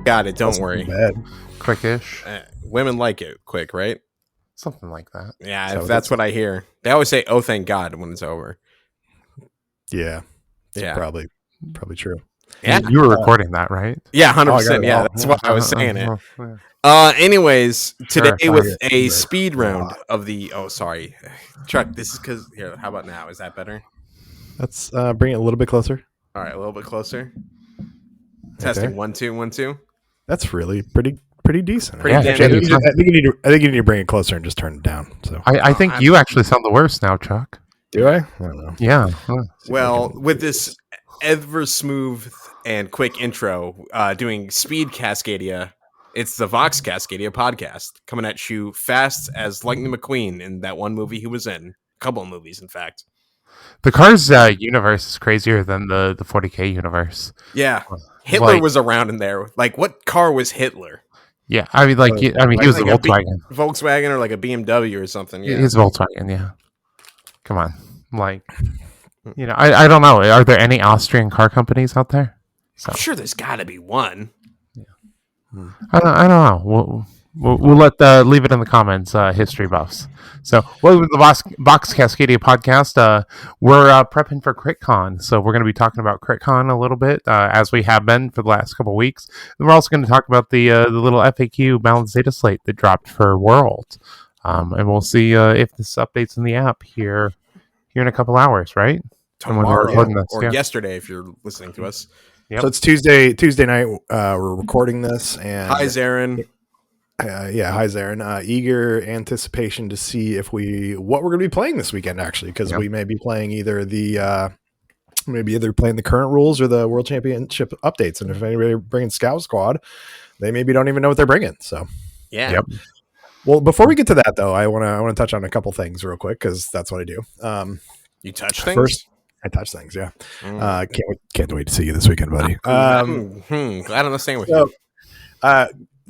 Got it. Don't worry. Bad. Quickish. Women like it quick, right? Something like that. Yeah, So if that's what I hear. They always say, "Oh, thank God," when it's over. Yeah. Yeah. Probably true. Yeah. You were recording that, right? Yeah, 100%. Oh, I got it Yeah, all. that's why I was saying it. Yeah. Anyways, today Sure. with a Sure. speed round of the. Oh, sorry, Chuck. This is because here. How about now? Is that better? Let's bring it a little bit closer. All right, a little bit closer. Right Testing there. 1 2 1 2. That's really pretty decent. Pretty damn Actually, good. I think you need to bring it closer and just turn it down. So I think you actually sound the worst now, Chuck. do I? I don't know. Yeah. Well, with this ever smooth and quick intro, doing Speed Cascadia, it's the Vox Cascadia podcast coming at you fast as Lightning McQueen in that one movie he was in. A couple of movies, in fact. The Cars universe is crazier than the 40K universe. Yeah. Hitler Like- was around in there. Like, what car was Hitler? Yeah, I mean, he was a Like Volkswagen. Volkswagen or like a BMW or something. Yeah. He's Volkswagen, yeah. Come on. Like, I don't know. Are there any Austrian car companies out there? So, I'm sure there's got to be one. I don't know. We'll let leave it in the comments, history buffs. So, welcome to the Vox Cascadia podcast. We're prepping for CRITCon, so we're going to be talking about CRITCon a little bit, as we have been for the last couple of weeks. And we're also going to talk about the little FAQ balanced data slate that dropped for World, and we'll see if this updates in the app here in a couple hours, right? And when we're recording this, or yeah. yesterday, if you're listening to us. Yep. So it's Tuesday night. We're recording this, and Hi, Zarin. hi Zarin. Eager anticipation to see what we're going to be playing this weekend, actually, because we may be playing either the current rules or the World Championship updates. And if anybody bringing Scout Squad, they maybe don't even know what they're bringing. So Yeah. Yep. Well, before we get to that though, I want to touch on a couple things real quick because that's what I do. You touch things? First, I touch things. Yeah. Can't wait to see you this weekend, buddy. Glad I'm staying with you.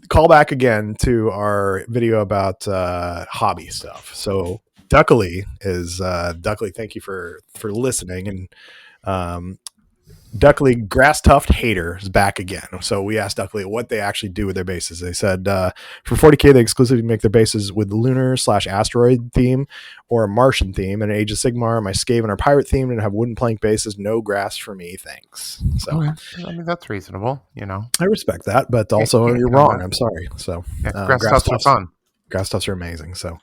Call back again to our video about hobby stuff. So Duckly is Duckly. Thank you for listening. And Duckly Grass Tuft Hater is back again. So we asked Duckly what they actually do with their bases. They said for 40K they exclusively make their bases with lunar/asteroid theme or a Martian theme, and Age of Sigmar, my Skaven are pirate themed and have wooden plank bases. No grass for me, thanks. So Okay. I mean, that's reasonable, I respect that, but also you're wrong. I'm sorry. So grass tufts are fun. Grass tufts are amazing. So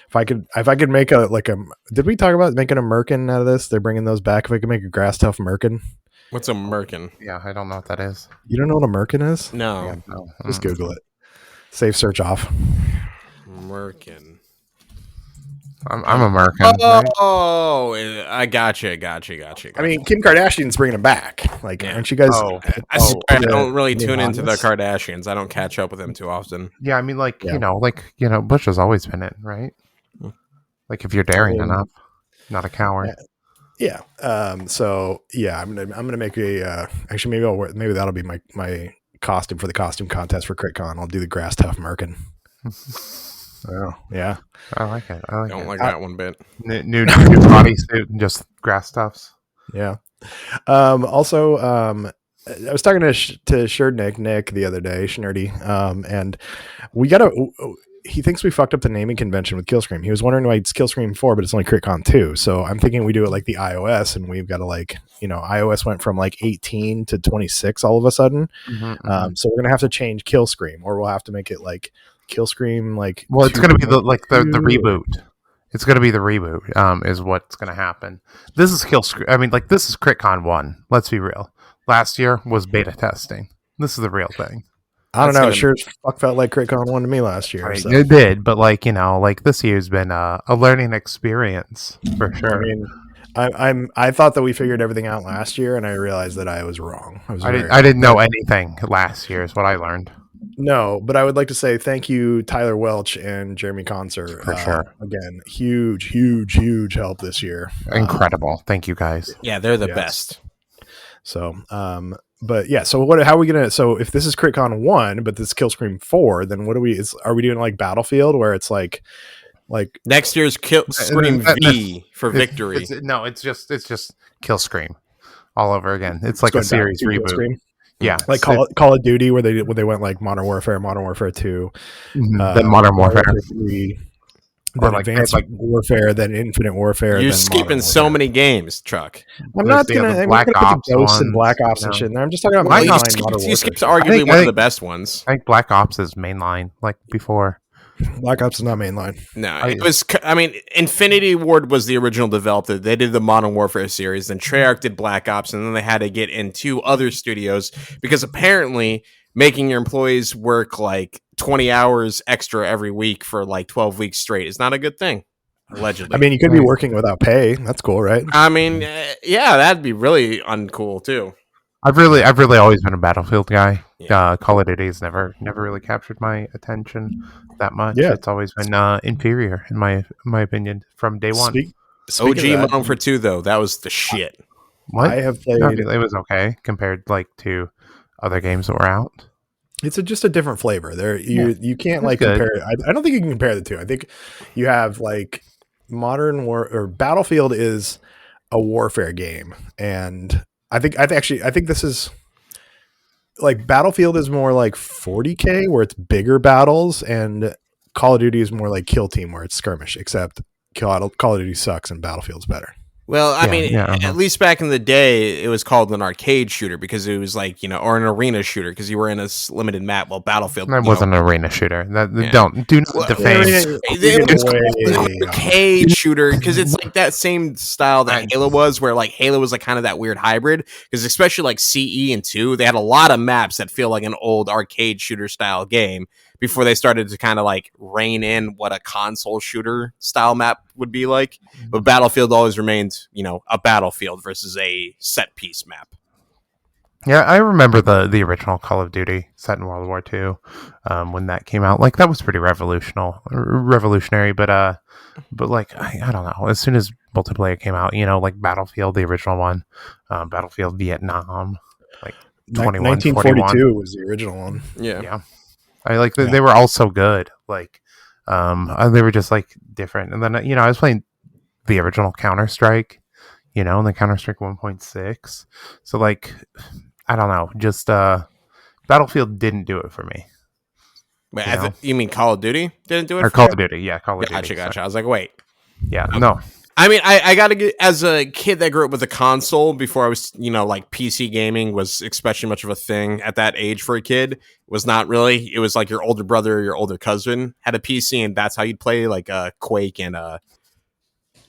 if I could make did we talk about making a merkin out of this? They're bringing those back. If I could make a grass tuft merkin. What's a merkin? Yeah, I don't know what that is. You don't know what a merkin is? No. Yeah, no. Just Google it. Save search off. Merkin. I'm American. Right? Oh, I gotcha. I mean, Kim Kardashian's bringing them back. Like, aren't you guys? I swear I don't really tune into the Kardashians. I don't catch up with them too often. Yeah, I mean, Bush has always been it, right? Like, if you're daring enough, not a coward. Yeah. So yeah, I'm gonna make actually maybe that'll be my costume for the costume contest for CRITCon. I'll do the grass tuft merkin. Oh yeah, I like it. Don't like that one bit. New bodysuit and just grass tufts. Yeah. Also, I was talking to Sherdnick Nick the other day, Schnerdy, and he thinks we fucked up the naming convention with Killscream. He was wondering why it's Killscream 4, but it's only CRITCon 2. So I'm thinking we do it like the iOS, and we've got to iOS went from 18 to 26 all of a sudden. Mm-hmm. So we're gonna have to change Killscream, or we'll have to make it like Killscream. Well, it's gonna be the reboot. It's gonna be the reboot. Is what's gonna happen. This is Killscream. I mean, this is CRITCon 1. Let's be real. Last year was beta testing. This is the real thing. I don't know. It sure as fuck felt like CRITCon 1 to me last year. Right, so. It did, but this year's been a learning experience for sure. I mean, I thought that we figured everything out last year, and I realized that I was wrong. I didn't know anything last year. Is what I learned. No, but I would like to say thank you, Tyler Welch and Jeremy Concert. For sure. Again, huge help this year. Incredible. Thank you guys. Yeah, they're the best. So, but yeah, so how are we gonna? So if this is CRITCon 1, but this is Killscream 4, then what are we doing like Battlefield, where it's like next year's Killscream V for victory? It's just Killscream all over again. It's like a series reboot. Yeah, like Call of Duty, where they went like Modern Warfare 2, then Modern Warfare, 3, or then like Advanced Warfare, then Infinite Warfare, You're then skipping Modern so Warfare. many games, Chuck. I'm there's not the gonna. other I'm Black not gonna put Ops the Ghosts and ones, Black Ops you and know. shit in there. I'm just talking about Well, you mainline Modern skipped Warfare. arguably one I of the think- best ones. I think Black Ops is mainline, like before. Black Ops is not mainline. No, it was. I mean, Infinity Ward was the original developer. They did the Modern Warfare series. Then Treyarch did Black Ops, and then they had to get into other studios because apparently making your employees work like 20 hours extra every week for like 12 weeks straight is not a good thing. Allegedly. I mean, you could be working without pay. That's cool, right? I mean, yeah, that'd be really uncool too. I've really always been a Battlefield guy. Yeah. Call of Duty's never really captured my attention that much. Yeah. It's always been inferior in my opinion from day one. Speaking OG of that, Modern Warfare 2 though, that was the shit. What? I have No, played. it was okay compared like to other games that were out. It's just a different flavor. There, you can't like good. compare. I don't think you can compare the two. I think you have like Modern War or Battlefield is a warfare game, and I think this is like Battlefield is more like 40K where it's bigger battles, and Call of Duty is more like Kill Team where it's skirmish. Except Call of Duty sucks and Battlefield's better. Well, I mean, yeah, at least back in the day, it was called an arcade shooter because it was like, or an arena shooter because you were in a limited map. Well, Battlefield That wasn't an arena shooter. Yeah. Do not defame. It was called an arcade shooter because it's like that same style that Halo was, where like Halo was like kind of that weird hybrid. Because especially like CE and 2, they had a lot of maps that feel like an old arcade shooter style game before they started to kind of like rein in what a console shooter style map would be like. But Battlefield always remained, a battlefield versus a set piece map. Yeah, I remember the original Call of Duty set in World War II when that came out. Like that was pretty revolutionary. But like I don't know. As soon as multiplayer came out, like Battlefield, the original one, Battlefield Vietnam, like 1942 was the original one. Yeah. I like they were all so good. Like they were just like different. And then I was playing the original Counter-Strike, and the Counter-Strike 1.6. So like I don't know, just Battlefield didn't do it for me. Wait, you mean Call of Duty didn't do it? Or Call of Duty, yeah, Call of Duty. Gotcha. Sorry. I was like, wait. Yeah, no. I mean, I gotta get, as a kid that grew up with a console before I was, like PC gaming was especially much of a thing at that age for a kid. It was not really. It was like your older brother or your older cousin had a PC, and that's how you'd play like Quake and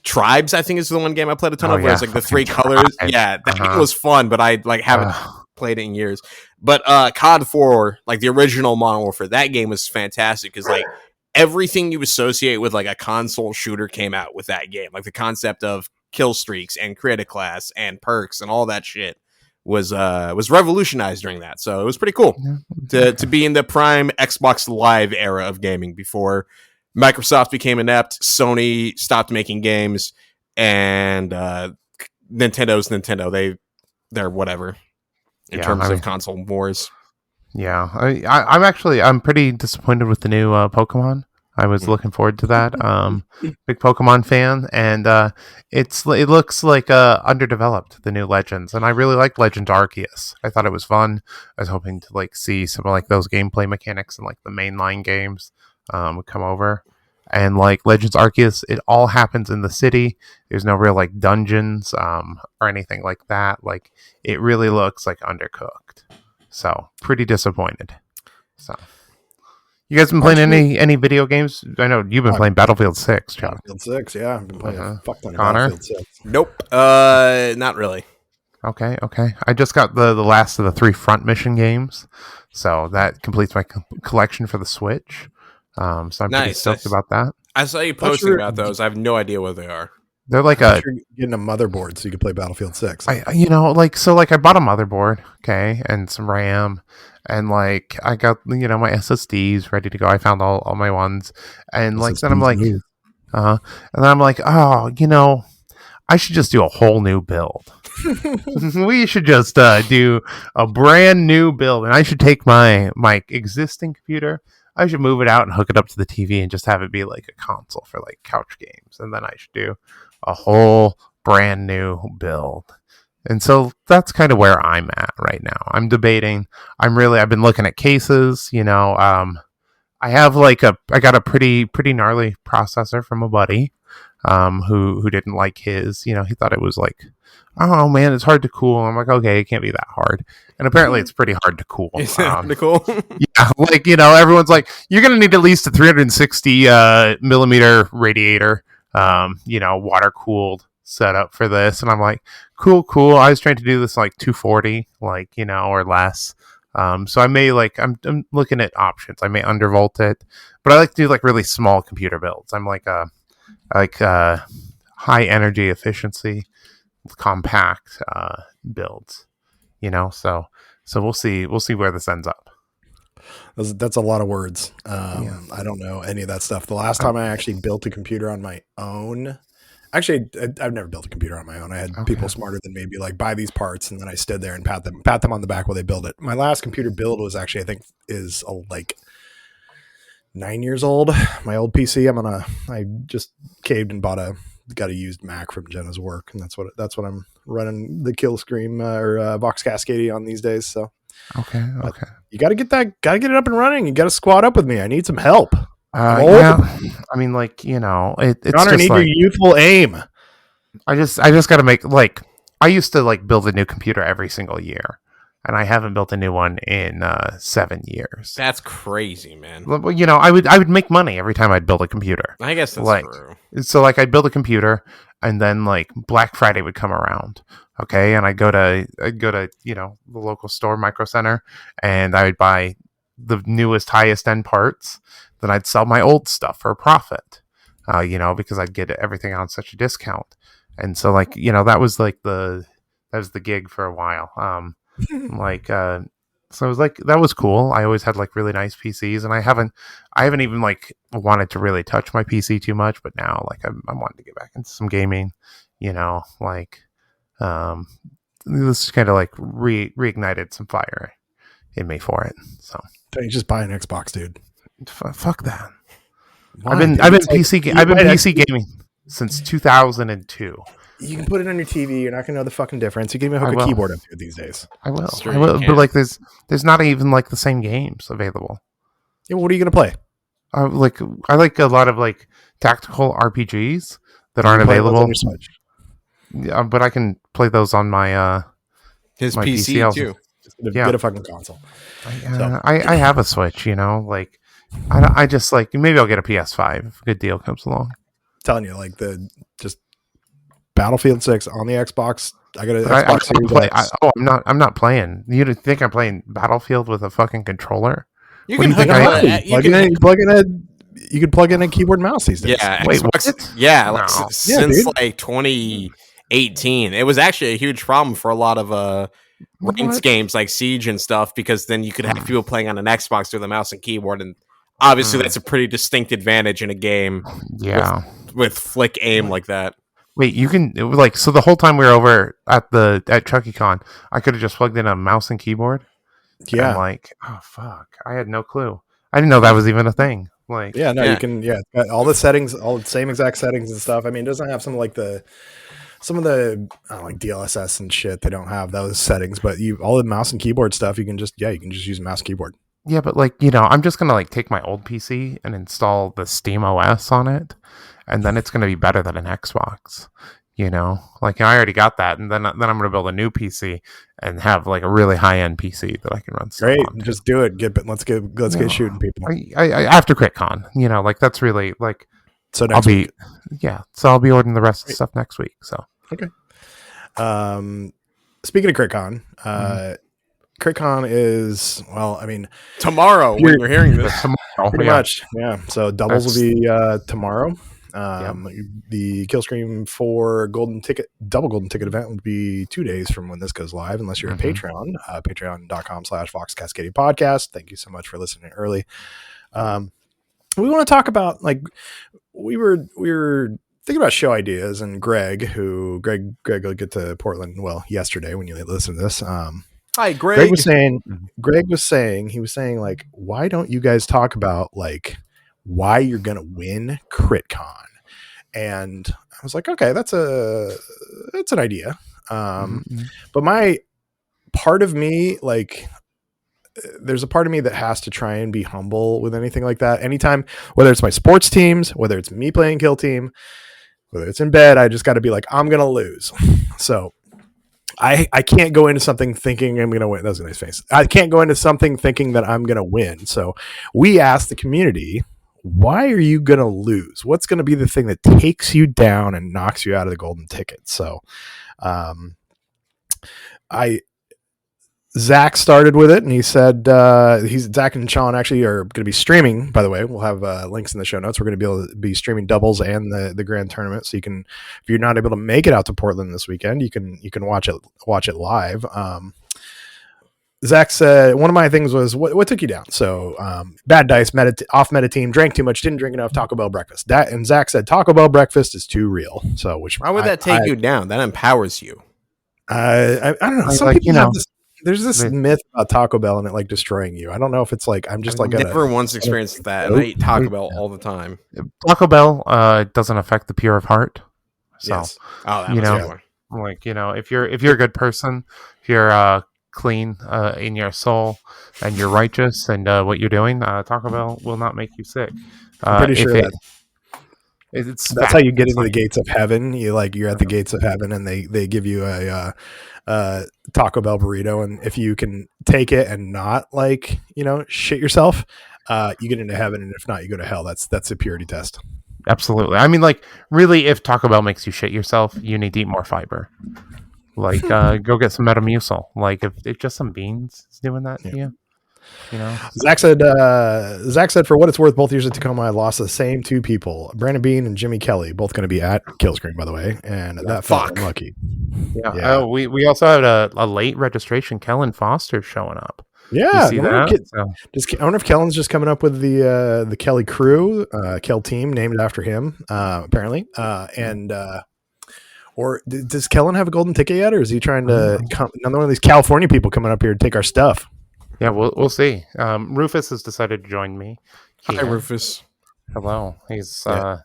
Tribes. I think is the one game I played a ton of. Where it's like the 3 colors. Yeah, that game was fun, but I like haven't played it in years. But COD 4, like the original Modern Warfare, that game was fantastic because like everything you associate with like a console shooter came out with that game. Like the concept of kill streaks and critic class and perks and all that shit was revolutionized during that. So it was pretty cool to be in the prime Xbox Live era of gaming before Microsoft became inept, Sony stopped making games, and Nintendo's Nintendo. They're whatever in terms of console wars. Yeah, I'm pretty disappointed with the new Pokemon. I was looking forward to that. Big Pokemon fan, and it looks like underdeveloped, the new Legends, and I really like Legends Arceus. I thought it was fun. I was hoping to like see some of like those gameplay mechanics and like the mainline games come over. And like Legends Arceus, it all happens in the city. There's no real like dungeons or anything like that. Like it really looks like undercooked. So pretty disappointed. So you guys been playing any video games? I know you've been playing Battlefield 6, John. Battlefield 6, yeah. I've been playing a fuck ton of Connor? Battlefield 6. Nope. Not really. Okay. I just got the last of the 3 front mission games. So that completes my collection for the Switch. So I'm pretty stoked about that. I saw you posting about those. I have no idea what they are. They're like you're getting a motherboard so you can play Battlefield 6. I bought a motherboard, okay, and some RAM, and like I got my SSDs ready to go. I found all my ones, and like then I'm like, and then I'm like, oh, I should just do a whole new build. We should just do a brand new build, and I should take my existing computer. I should move it out and hook it up to the TV and just have it be like a console for like couch games. And then I should do a whole brand new build. And so that's kind of where I'm at right now. I'm debating. I've been looking at cases, I have I got a pretty gnarly processor from a buddy, who didn't like his. He thought it was like, oh man, it's hard to cool. I'm like, okay, it can't be that hard. And apparently, it's pretty hard to cool. Is it hard to cool? Yeah, everyone's like, you're gonna need at least a 360 millimeter radiator, water cooled setup for this. And I'm like, cool. I was trying to do this like 240, or less. So I may I'm looking at options. I may undervolt it, but I like to do like really small computer builds. I'm like high energy efficiency, compact builds. So we'll see where this ends up. That's a lot of words. I don't know any of that stuff. The last time I actually built a computer on my own. Actually, I've never built a computer on my own. I had people smarter than me be like, buy these parts, and then I stood there and pat them on the back while they build it. My last computer build was actually, I think, is like 9 years old. My old PC. I just caved and got a used Mac from Jenna's work, and that's what I'm running the Kill Scream or Vox Cascadia on these days. So okay. You got to get it up and running. You got to squad up with me. I need some help. Yeah. I mean, it's Connor, just need your youthful aim. I just got to make I used to build a new computer every single year, and I haven't built a new one in 7 years. That's crazy, man. Well, I would make money every time I'd build a computer. I guess that's true. So I'd build a computer, and then Black Friday would come around. Okay, and I'd go to the local store, Micro Center, and I would buy the newest, highest end parts. Then I'd sell my old stuff for a profit, because I'd get everything on such a discount. And so that was the gig for a while. So it was that was cool. I always had really nice PCs, and I haven't even wanted to really touch my PC too much. But now I'm wanting to get back into some gaming, this kind of reignited some fire in me for it. So you just buy an Xbox, dude. Fuck that. Why, I've been PC gaming since 2002. You can put it on your TV. You're not gonna know the fucking difference. You can even hook a keyboard up here these days. I will. But there's not even the same games available. Yeah, what are you gonna play? I like a lot of tactical RPGs that aren't available on your Switch. Yeah, but I can play those on my his my PC too. Just get a fucking console. I have a Switch, I just maybe I'll get a PS5 if a good deal comes along. I'm telling you, just Battlefield 6 on the Xbox. I got an Xbox Series X. I'm not playing. You think I'm playing Battlefield with a fucking controller? You can plug in a keyboard and mouse these days. Yeah, wait, Xbox, yeah, no. Since 2018, it was actually a huge problem for a lot of ranked games like Siege and stuff, because then you could have people playing on an Xbox with a mouse and keyboard, and obviously that's a pretty distinct advantage in a game. Yeah, with flick aim like that. Wait, you can so the whole time we were over at CRITCon, I could have just plugged in a mouse and keyboard. Yeah, I'm oh fuck, I had no clue. I didn't know that was even a thing. You can. Yeah, it's got all the settings, all the same exact settings and stuff. I mean, it doesn't have some of the DLSS and shit. They don't have those settings, but all the mouse and keyboard stuff, you can just use mouse and keyboard. Yeah, but I'm just gonna take my old PC and install the Steam OS on it, and then it's gonna be better than an Xbox. I already got that, and then I'm gonna build a new PC and have a really high end PC that I can run stuff Great, on. just do it. Let's get shooting people. I after CRITCon, that's really So next week. So I'll be ordering the rest of the stuff next week. So okay. Speaking of CRITCon, CRITCon is tomorrow when you're hearing this. Pretty much, yeah. So doubles will be tomorrow. The Killscream 4 double golden ticket event will be 2 days from when this goes live, unless you're a Patreon, patreon.com/Vox Cascadia podcast. Thank you so much for listening early. We want to talk about we were thinking about show ideas, and Greg will get to Portland yesterday when you listen to this. Hi, Greg. Greg was saying why don't you guys talk about why you're gonna win CRITCon? And I was like, okay, that's an idea. But my part of me, like, there's a part of me that has to try and be humble with anything like that. Anytime, whether it's my sports teams, whether it's me playing Kill Team, whether it's in bed, I just got to be like, I'm going to lose. So I can't go into something thinking I'm going to win. That was a nice face. I can't go into something thinking that I'm going to win. So we asked the community, why are you going to lose? What's going to be the thing that takes you down and knocks you out of the golden ticket? So Zach started with it, and he said Zach and Sean actually are going to be streaming. By the way, we'll have links in the show notes. We're going to be able to be streaming doubles and the grand tournament, so you can, if you're not able to make it out to Portland this weekend, you can watch it live. Zach said one of my things was what took you down. So bad dice, off meta team, drank too much, didn't drink enough, Taco Bell breakfast. And Zach said Taco Bell breakfast is too real. So why would that take you down? That empowers you. I don't know. Some people have this. There's this myth about Taco Bell and it like destroying you. I don't know if it's like I've never once experienced that, and I eat Taco Bell all the time. Taco Bell doesn't affect the pure of heart. So, yes. If you're a good person, if you're clean in your soul and you're righteous and what you're doing, Taco Bell will not make you sick. I'm pretty sure that's how you get into the gates of heaven. You're at the gates of heaven, and they give you a Taco Bell burrito, and if you can take it and not shit yourself, you get into heaven, and if not, you go to hell. That's a purity test. Absolutely. I mean, really, if Taco Bell makes you shit yourself, you need to eat more fiber. Go get some Metamucil. If just some beans is doing that to you. Zach said for what it's worth, both years at Tacoma I lost the same two people, Brandon Bean and Jimmy Kelly, both going to be at Killscreen, by the way, and that felt unlucky. We also had a late registration, Kellen Foster showing up. I wonder if Kellen's just coming up with the Kelly crew, Kell team named after him, apparently, or does Kellen have a golden ticket yet, or is he trying to come another one of these California people coming up here to take our stuff? Yeah, we'll see. Rufus has decided to join me. Hi, Rufus. Hello. He's So.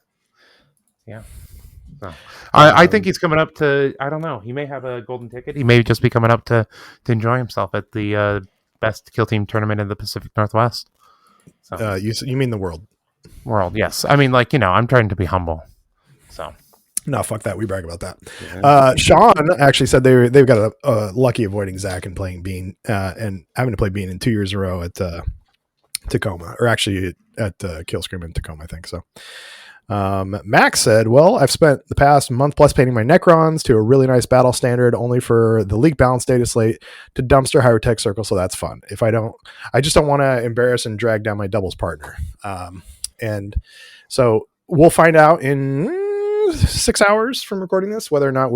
I think he's coming up to. I don't know. He may have a golden ticket. He may just be coming up to enjoy himself at the best kill team tournament in the Pacific Northwest. So. You mean the world? World, yes. I mean, I'm trying to be humble. So. No, fuck that. We brag about that. Sean actually said they've got a lucky avoiding Zach and playing Bean and having to play Bean in 2 years in a row at Tacoma, or actually at Killscream in Tacoma, I think so. Max said, well, I've spent the past month plus painting my Necrons to a really nice battle standard, only for the league balance data slate to dumpster higher tech circle. So that's fun. I just don't want to embarrass and drag down my doubles partner. And so we'll find out in 6 hours from recording this whether or not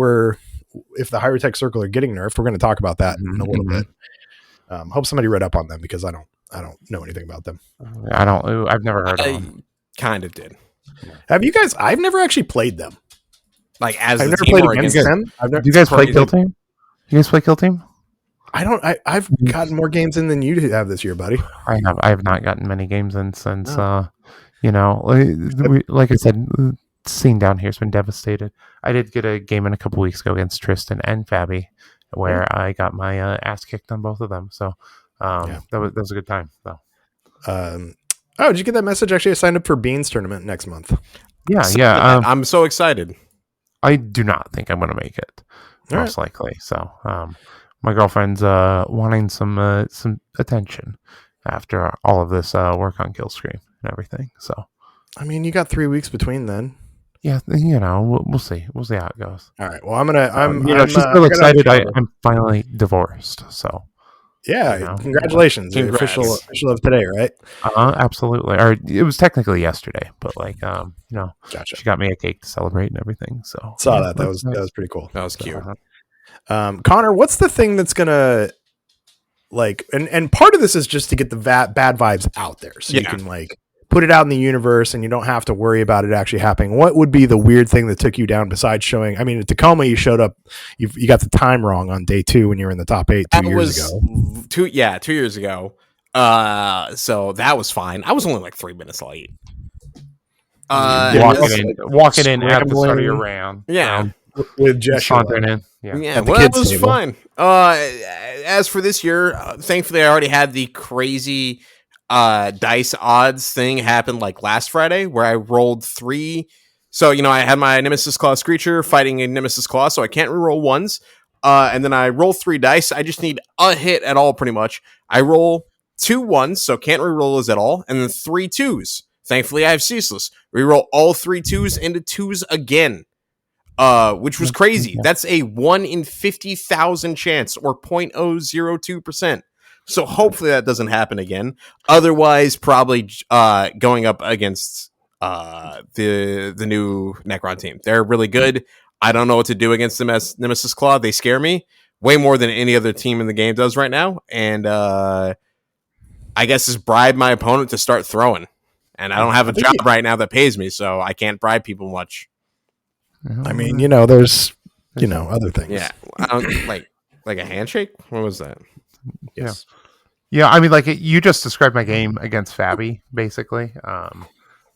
if the higher tech circle are getting nerfed. We're going to talk about that in a little bit. Hope somebody read up on them, because I don't know anything about them. I've never heard of them. Kind of did. Have you guys? I've never actually played them. I've never played against them. Do you guys play Kill Team? You guys play Kill Team? I've gotten more games in than you have this year, buddy. I have not gotten many games in since like I said, scene down here has been devastated. I did get a game in a couple weeks ago against Tristan and Fabi, where I got my ass kicked on both of them. So that was a good time. So. Did you get that message? Actually, I signed up for Beans tournament next month. Yeah. I'm so excited. I do not think I'm going to make it, most likely. So my girlfriend's wanting some attention after all of this work on Killscreen and everything. So, I mean, you got 3 weeks between then. Yeah, we'll see. We'll see how it goes. All right. Well, she's still excited. I'm finally divorced. So. Yeah, congratulations. Official of today, right? Absolutely. Or it was technically yesterday, but gotcha. She got me a cake to celebrate and everything. So saw that. That was pretty cool. That was cute. Connor, what's the thing that's gonna and part of this is just to get the bad vibes out there, so you can put it out in the universe, and you don't have to worry about it actually happening. What would be the weird thing that took you down besides showing? I mean, at Tacoma, you showed up. You got the time wrong on day 2 when you were in the top 8 2 years ago. 2 years ago. So that was fine. I was only 3 minutes late. Walking in at the start of your round. Yeah. with Jeshua. Sauntering in. Yeah, At the well, that kids' was table. fine. As for this year, thankfully, I already had the crazy dice odds thing happen like last Friday, where I rolled 3. So I had my Nemesis Claw Screecher fighting a Nemesis Claw, so I can't reroll ones. And then I roll 3 dice. I just need a hit at all, pretty much. I roll 2 1s, so can't reroll those at all, and then 3 2s. Thankfully, I have Ceaseless. Reroll all 3 2s into 2s again. Which was crazy. That's a 1 in 50,000 chance, or 0.002%. So hopefully that doesn't happen again. Otherwise, probably going up against the new Necron team. They're really good. I don't know what to do against them as Nemesis Claw. They scare me way more than any other team in the game does right now. And I guess just bribe my opponent to start throwing. And I don't have a job right now that pays me, so I can't bribe people much. I mean, there's, other things. Yeah, like a handshake. What was that? Yes. Yeah. I mean, like you just described my game against Fabi, basically,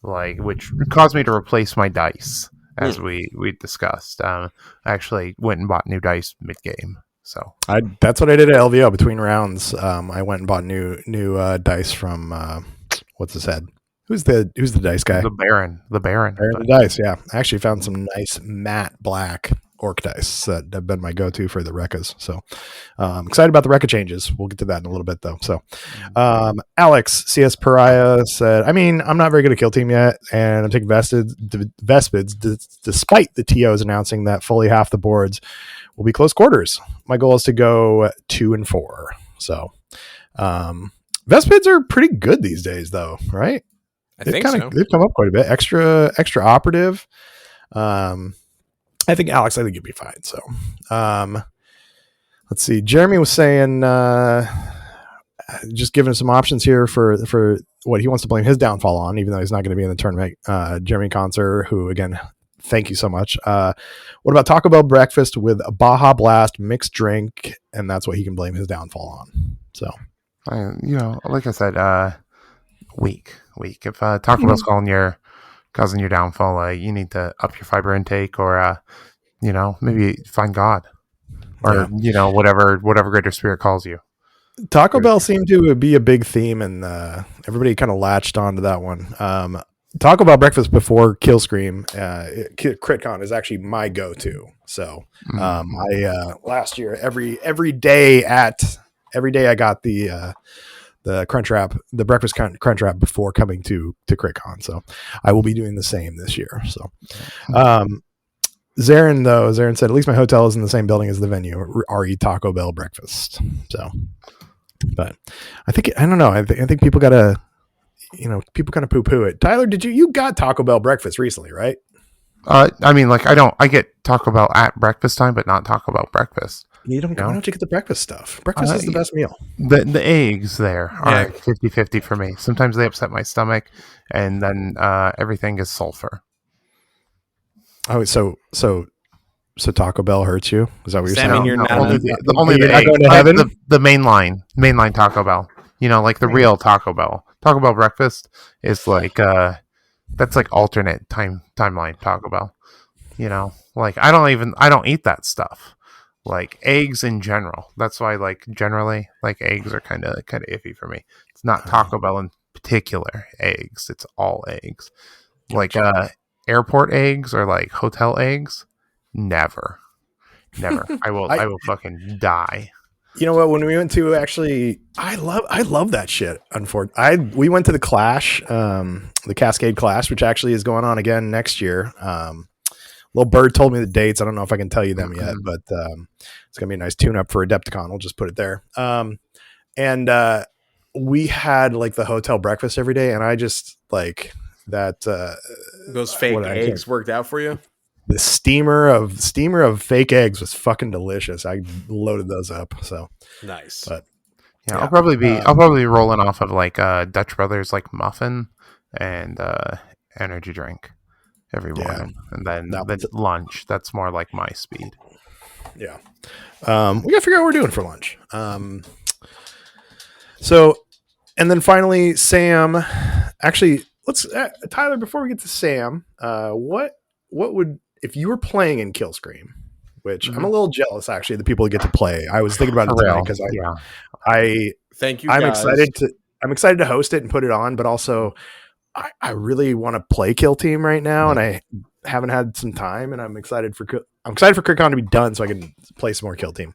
which caused me to replace my dice as we discussed. I actually went and bought new dice mid game. So that's what I did at LVO between rounds. I went and bought new dice from what's his head? Who's the dice guy? The Baron. The dice, yeah. I actually found some nice matte black orc dice that have been my go-to for the Rekkas. So excited about the Rekka changes. We'll get to that in a little bit, though. So Alex, CS Pariah, said, I'm not very good at Kill Team yet, and I'm taking Vespids, despite the TOs announcing that fully half the boards will be close quarters. My goal is to go 2 and 4. So Vespids are pretty good these days, though, right? They've come up quite a bit. Extra operative. I think Alex, you'd be fine. So, let's see. Jeremy was saying, just giving some options here for what he wants to blame his downfall on, even though he's not going to be in the tournament. Jeremy Concert, who again, thank you so much. What about Taco Bell breakfast with a Baja Blast mixed drink, and that's what he can blame his downfall on. So, like I said, weak. If Taco Bell's causing your downfall, you need to up your fiber intake, or maybe find God, or whatever greater spirit calls you. Taco Bell seemed to be a big theme, and everybody kind of latched onto that one. Taco Bell breakfast before Kill Scream, CritCon is actually my go-to. So I last year every day I got the Crunch Wrap, the breakfast Crunch Wrap before coming to CritCon. So I will be doing the same this year. So Zarin said, at least my hotel is in the same building as the venue, RE Taco Bell breakfast. So, but I don't know. I think people gotta, people kind of poo-poo it. Tyler, you got Taco Bell breakfast recently, right? I get Taco Bell at breakfast time, but not Taco Bell breakfast. Why don't you get the breakfast stuff? Breakfast is the best meal. The eggs there are 50-50 for me. Sometimes they upset my stomach, and then everything is sulfur. Oh, so Taco Bell hurts you? Is that what you're saying? Only the eggs. The mainline Taco Bell. Like the real Taco Bell. Taco Bell breakfast is like that's like alternate timeline Taco Bell. I don't eat that stuff. Like eggs in general. That's why generally eggs are kind of iffy for me. It's not Taco Bell in particular eggs. It's all eggs. Airport eggs or hotel eggs. Never. I will fucking die. You know what? When we went to I love that shit. Unfortunately, we went to the Clash, the Cascade Clash, which actually is going on again next year. Little Bird told me the dates. I don't know if I can tell you them yet, but it's gonna be a nice tune-up for Adepticon. We'll just put it there. And we had the hotel breakfast every day, and I just that. Those fake eggs worked out for you. The steamer of fake eggs was fucking delicious. I loaded those up. So nice. But yeah, I'll probably be rolling off of Dutch Brothers muffin and energy drink every morning, and then lunch. That's more like my speed. Yeah, we gotta figure out what we're doing for lunch. So, and then finally, Sam. Actually, let's Tyler. Before we get to Sam, what would if you were playing in Killscream, which I'm a Mhm. little jealous actually of the people that get to play. I was thinking about it For tonight real. because Yeah. I Thank you, I'm guys. excited to host it and put it on, but also I really want to play Kill Team right now, and I haven't had some time, and I'm excited for CritCon to be done so I can play some more Kill Team.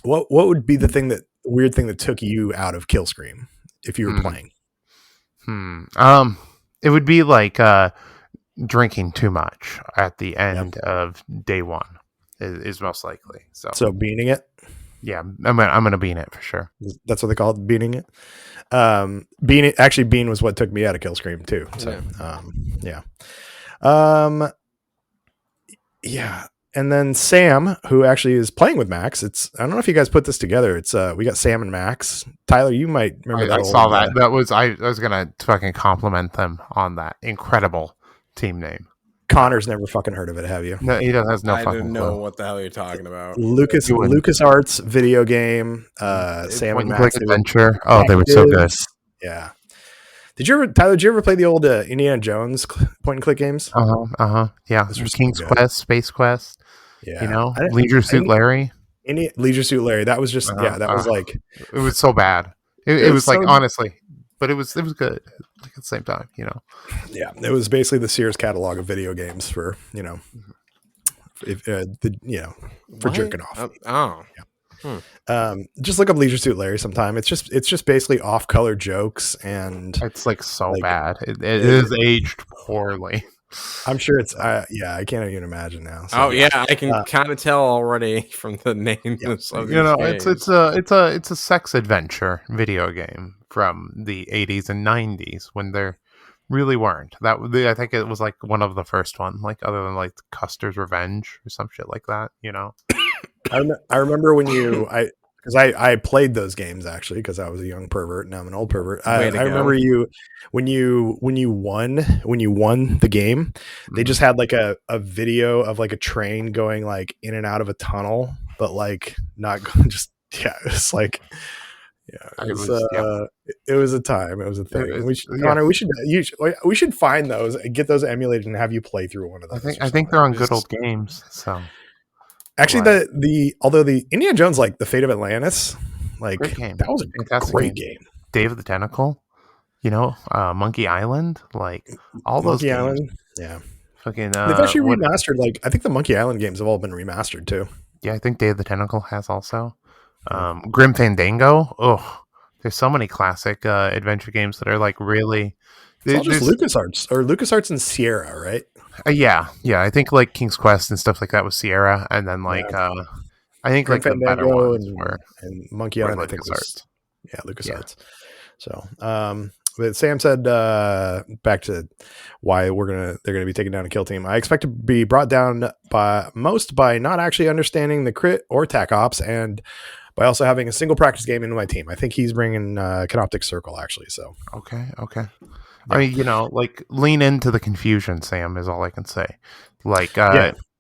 What would be the weird thing that took you out of Killscream if you were Hmm. playing? It would be like drinking too much at the end of day one is most likely. So beaning it. Yeah, I'm gonna be in it for sure. That's what they call it, beaning it. Bean was what took me out of Killscream too. So yeah. And then Sam, who actually is playing with Max. I don't know if you guys put this together. It's we got Sam and Max. Tyler, you might remember that. I saw that. That was I was gonna fucking compliment them on that incredible team name. Connor's never fucking heard of it, have you? No, he has no I fucking didn't know clue. what the hell you're talking about. LucasArts video game. Sam and Max adventure. Oh, they were so good. Yeah. Tyler, did you ever play the old Indiana Jones point and click games? Yeah. King's Quest, Space Quest. Yeah. Leisure Suit Larry. Leisure Suit Larry. That was just was like it was so bad. It was like honestly, but it was good like at the same time, Yeah, it was basically the Sears catalog of video games for for jerking off. Just look up Leisure Suit Larry sometime. It's just basically off-color jokes, and it's like so bad. It is aged poorly. I'm sure it's I can't even imagine now. So. I can kind of tell already from the names of these games. It's a sex adventure video game from the 80s and 90s when there really weren't. I think it was like one of the first ones, like other than like Custer's Revenge or some shit like that, I remember when because I played those games actually because I was a young pervert and I'm an old pervert. I remember when you won the game, they just had like a video of like a train going like in and out of a tunnel, but like not just it was like it was a time. It was a thing. Connor, we should find those and get those emulated and have you play through one of those. I think they're on Good Old Games. So actually, although the Indiana Jones, like the Fate of Atlantis, like that was a great game. Dave of the Tentacle, Monkey Island, like all those games. Island, yeah. Fucking. They've actually remastered. Like I think the Monkey Island games have all been remastered too. Yeah, I think Dave of the Tentacle has also. Grim Fandango. Oh, there's so many classic adventure games that are like really. It's all just LucasArts and Sierra, right? Yeah. I think like King's Quest and stuff like that was Sierra, and then like I think Grim like the better ones were and Monkey Island. I think was LucasArts. Yeah. So, but Sam said back to why they're gonna be taken down a Kill Team. I expect to be brought down by not actually understanding the crit or tac ops and by also having a single practice game into my team. I think he's bringing Canoptic Circle actually. So okay. Yeah. I mean, like lean into the confusion, Sam, is all I can say. Like,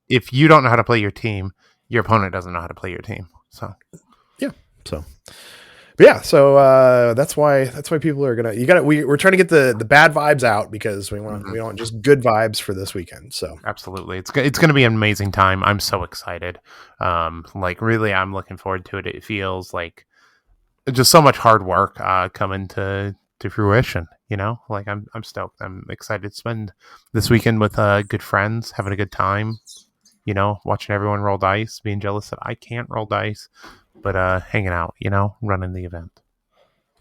if you don't know how to play your team, your opponent doesn't know how to play your team. So, that's why people are gonna. We're trying to get the bad vibes out because we want just good vibes for this weekend. So absolutely, it's gonna be an amazing time. I'm so excited. Like really, I'm looking forward to it. It feels like just so much hard work coming to fruition. Like I'm stoked. I'm excited to spend this weekend with good friends, having a good time. Watching everyone roll dice, being jealous that I can't roll dice, but hanging out. Running the event.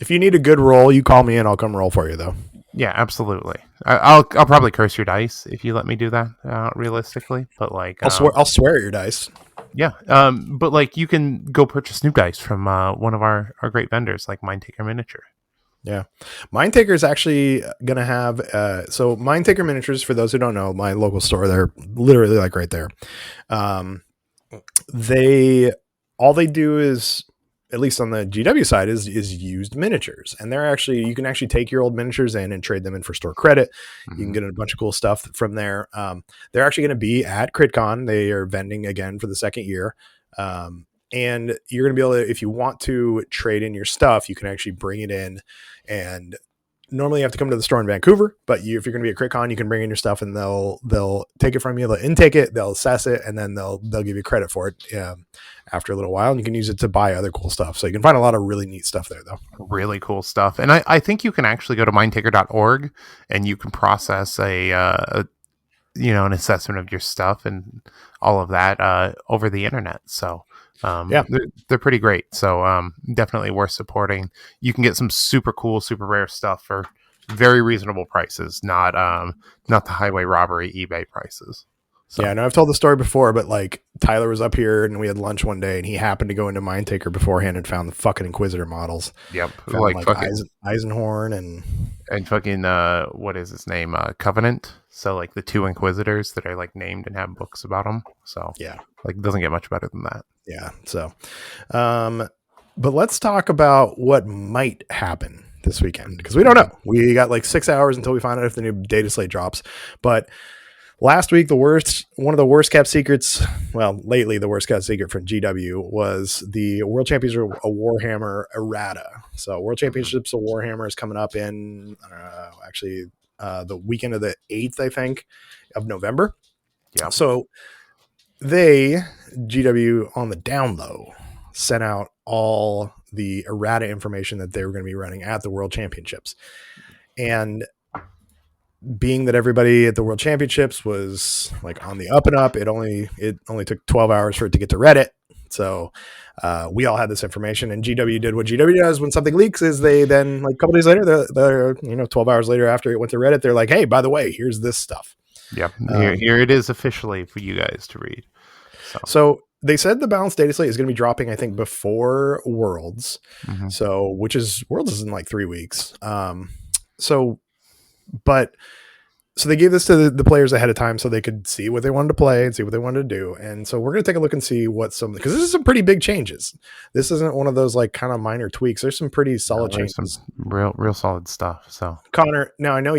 If you need a good roll, you call me and I'll come roll for you, though. Yeah, absolutely. I'll probably curse your dice if you let me do that. Realistically, but like I'll swear at your dice. Yeah. But like you can go purchase new dice from one of our great vendors, like Mindtaker Miniature. Yeah. Mindtaker is actually going to have, so Mindtaker Miniatures, for those who don't know, my local store, they're literally like right there. All they do is, at least on the GW side, is used miniatures. And you can actually take your old miniatures in and trade them in for store credit. Mm-hmm. You can get a bunch of cool stuff from there. They're actually going to be at CritCon. They are vending again for the second year. And you're going to be able to, if you want to trade in your stuff, you can actually bring it in and normally you have to come to the store in Vancouver, but if you're going to be at CRITCon, you can bring in your stuff and they'll take it from you. They'll intake it, they'll assess it, and then they'll give you credit for it after a little while. And you can use it to buy other cool stuff. So you can find a lot of really neat stuff there, though. Really cool stuff. And I think you can actually go to mindtaker.org and you can process an assessment of your stuff and all of that over the internet. So they're pretty great. So definitely worth supporting. You can get some super cool, super rare stuff for very reasonable prices, not the highway robbery eBay prices. So. Yeah, I know I've told the story before, but like Tyler was up here and we had lunch one day and he happened to go into Mindtaker beforehand and found the fucking Inquisitor models. Yep. Found, like Eisenhorn and fucking what is his name? Covenant. So like the 2 Inquisitors that are like named and have books about them. So yeah, like it doesn't get much better than that. Yeah. So, but let's talk about what might happen this weekend because we don't know. We got like 6 hours until we find out if the new Dataslate drops. But last week, one of the worst kept secrets, well, lately the worst kept secret from GW was the World Championships of Warhammer errata. So World Championships of Warhammer is coming up in the weekend of the 8th, I think, of November. Yeah. So GW on the down low sent out all the errata information that they were going to be running at the World Championships. And being that everybody at the World Championships was like on the up and up, it only took 12 hours for it to get to Reddit. So we all had this information, and GW did what GW does when something leaks is they then like a couple days later, they're 12 hours later after it went to Reddit, they're like, hey, by the way, here's this stuff. Yep. Here it is officially for you guys to read. So they said the balanced data slate is going to be dropping, I think, before Worlds. Mm-hmm. So Worlds is in like 3 weeks. So they gave this to the players ahead of time so they could see what they wanted to play and see what they wanted to do. And so we're going to take a look and see because this is some pretty big changes. This isn't one of those like kind of minor tweaks. There's some pretty solid changes. Some real solid stuff. So Connor, now I know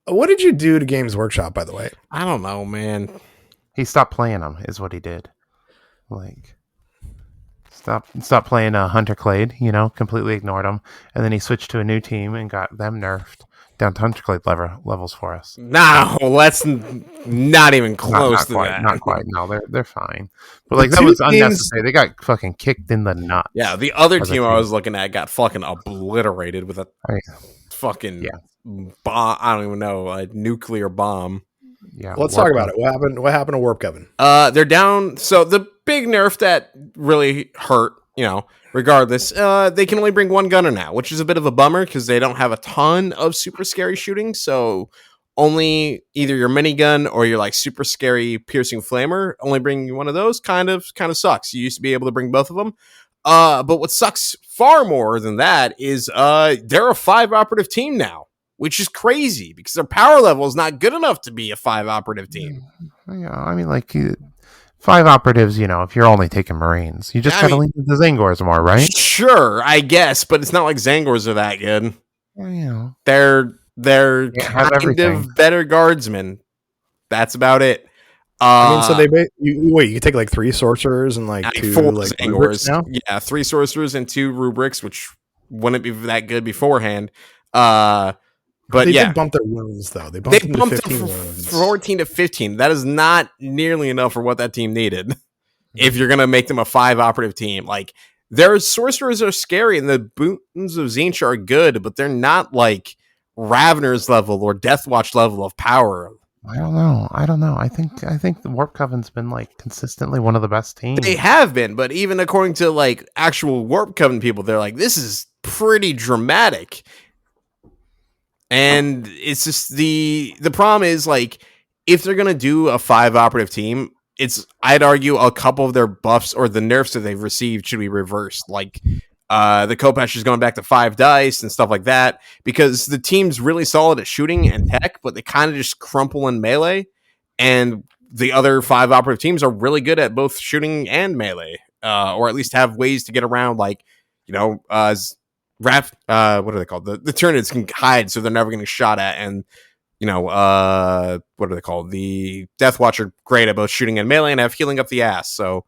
what did you do to Games Workshop, by the way? I don't know, man. He stopped playing them is what he did. Like stop playing Hunter Clade, completely ignored them. And then he switched to a new team and got them nerfed down to Hunter Clade levels for us. No, that's not even close to that. Not quite. No, they're fine. But like that was unnecessary. They got fucking kicked in the nuts. Yeah, the other team I was looking at got fucking obliterated with a fucking bomb. I don't even know, a nuclear bomb. Yeah, let's talk about it. What happened to Warp Coven? They're down. So the big nerf that really hurt, regardless, they can only bring 1 gunner now, which is a bit of a bummer because they don't have a ton of super scary shooting. So only either your minigun or your like super scary piercing flamer, only bringing one of those kind of sucks. You used to be able to bring both of them. But what sucks far more than that is they're a 5 operative team now, which is crazy because their power level is not good enough to be a 5 operative team. Yeah, I mean, like 5 operatives, if you're only taking Marines, you just gotta lean into Zangors more, right? Sure, I guess, but it's not like Zangors are that good. Well, they're kind of better guardsmen. That's about it. So you can take like 3 sorcerers and like 2 like Zangors now? Yeah, 3 sorcerers and 2 rubrics, which wouldn't be that good beforehand. But they did bump their wounds, though. They bumped them to 15 wounds. 14 to 15. That is not nearly enough for what that team needed. If you're going to make them a 5 operative team. Like, their sorcerers are scary, and the Boons of Tzeentch are good, but they're not like Ravener's level or Deathwatch level of power. I don't know. I think the Warp Coven's been like consistently one of the best teams. They have been, but even according to like actual Warp Coven people, they're like, this is pretty dramatic. And it's just the problem is like if they're gonna do a 5 operative team, I'd argue a couple of their buffs or the nerfs that they've received should be reversed. Like the Kopesh is going back to 5 dice and stuff like that because the team's really solid at shooting and tech, but they kind of just crumple in melee. And the other 5 operative teams are really good at both shooting and melee, or at least have ways to get around, like what are they called? The Tyranids can hide, so they're never getting shot at. And, what are they called? The Deathwatch are great at both shooting and melee and have healing up the ass. So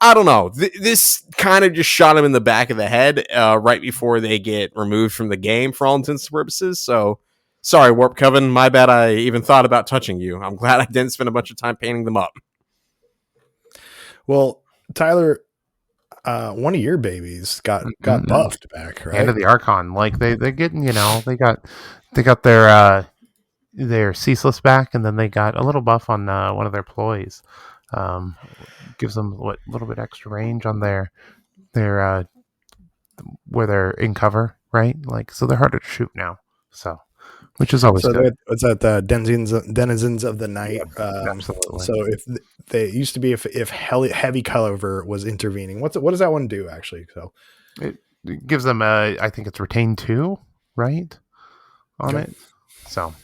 I don't know. This kind of just shot him in the back of the head right before they get removed from the game for all intents and purposes. So, sorry, Warp Coven. My bad I even thought about touching you. I'm glad I didn't spend a bunch of time painting them up. Well, Tyler, one of your babies got buffed back, right? End of the Archon. Like they're getting, they got their ceaseless back, and then they got a little buff on one of their ploys. Gives them a little bit extra range on their where they're in cover, right? Like, so they're harder to shoot now. So, which is always good. What's that? The denizens of the night. Absolutely. So if they used to be if heavy cover was intervening, what does that one do actually? So it gives them I think it's retain 2, right? On it. So,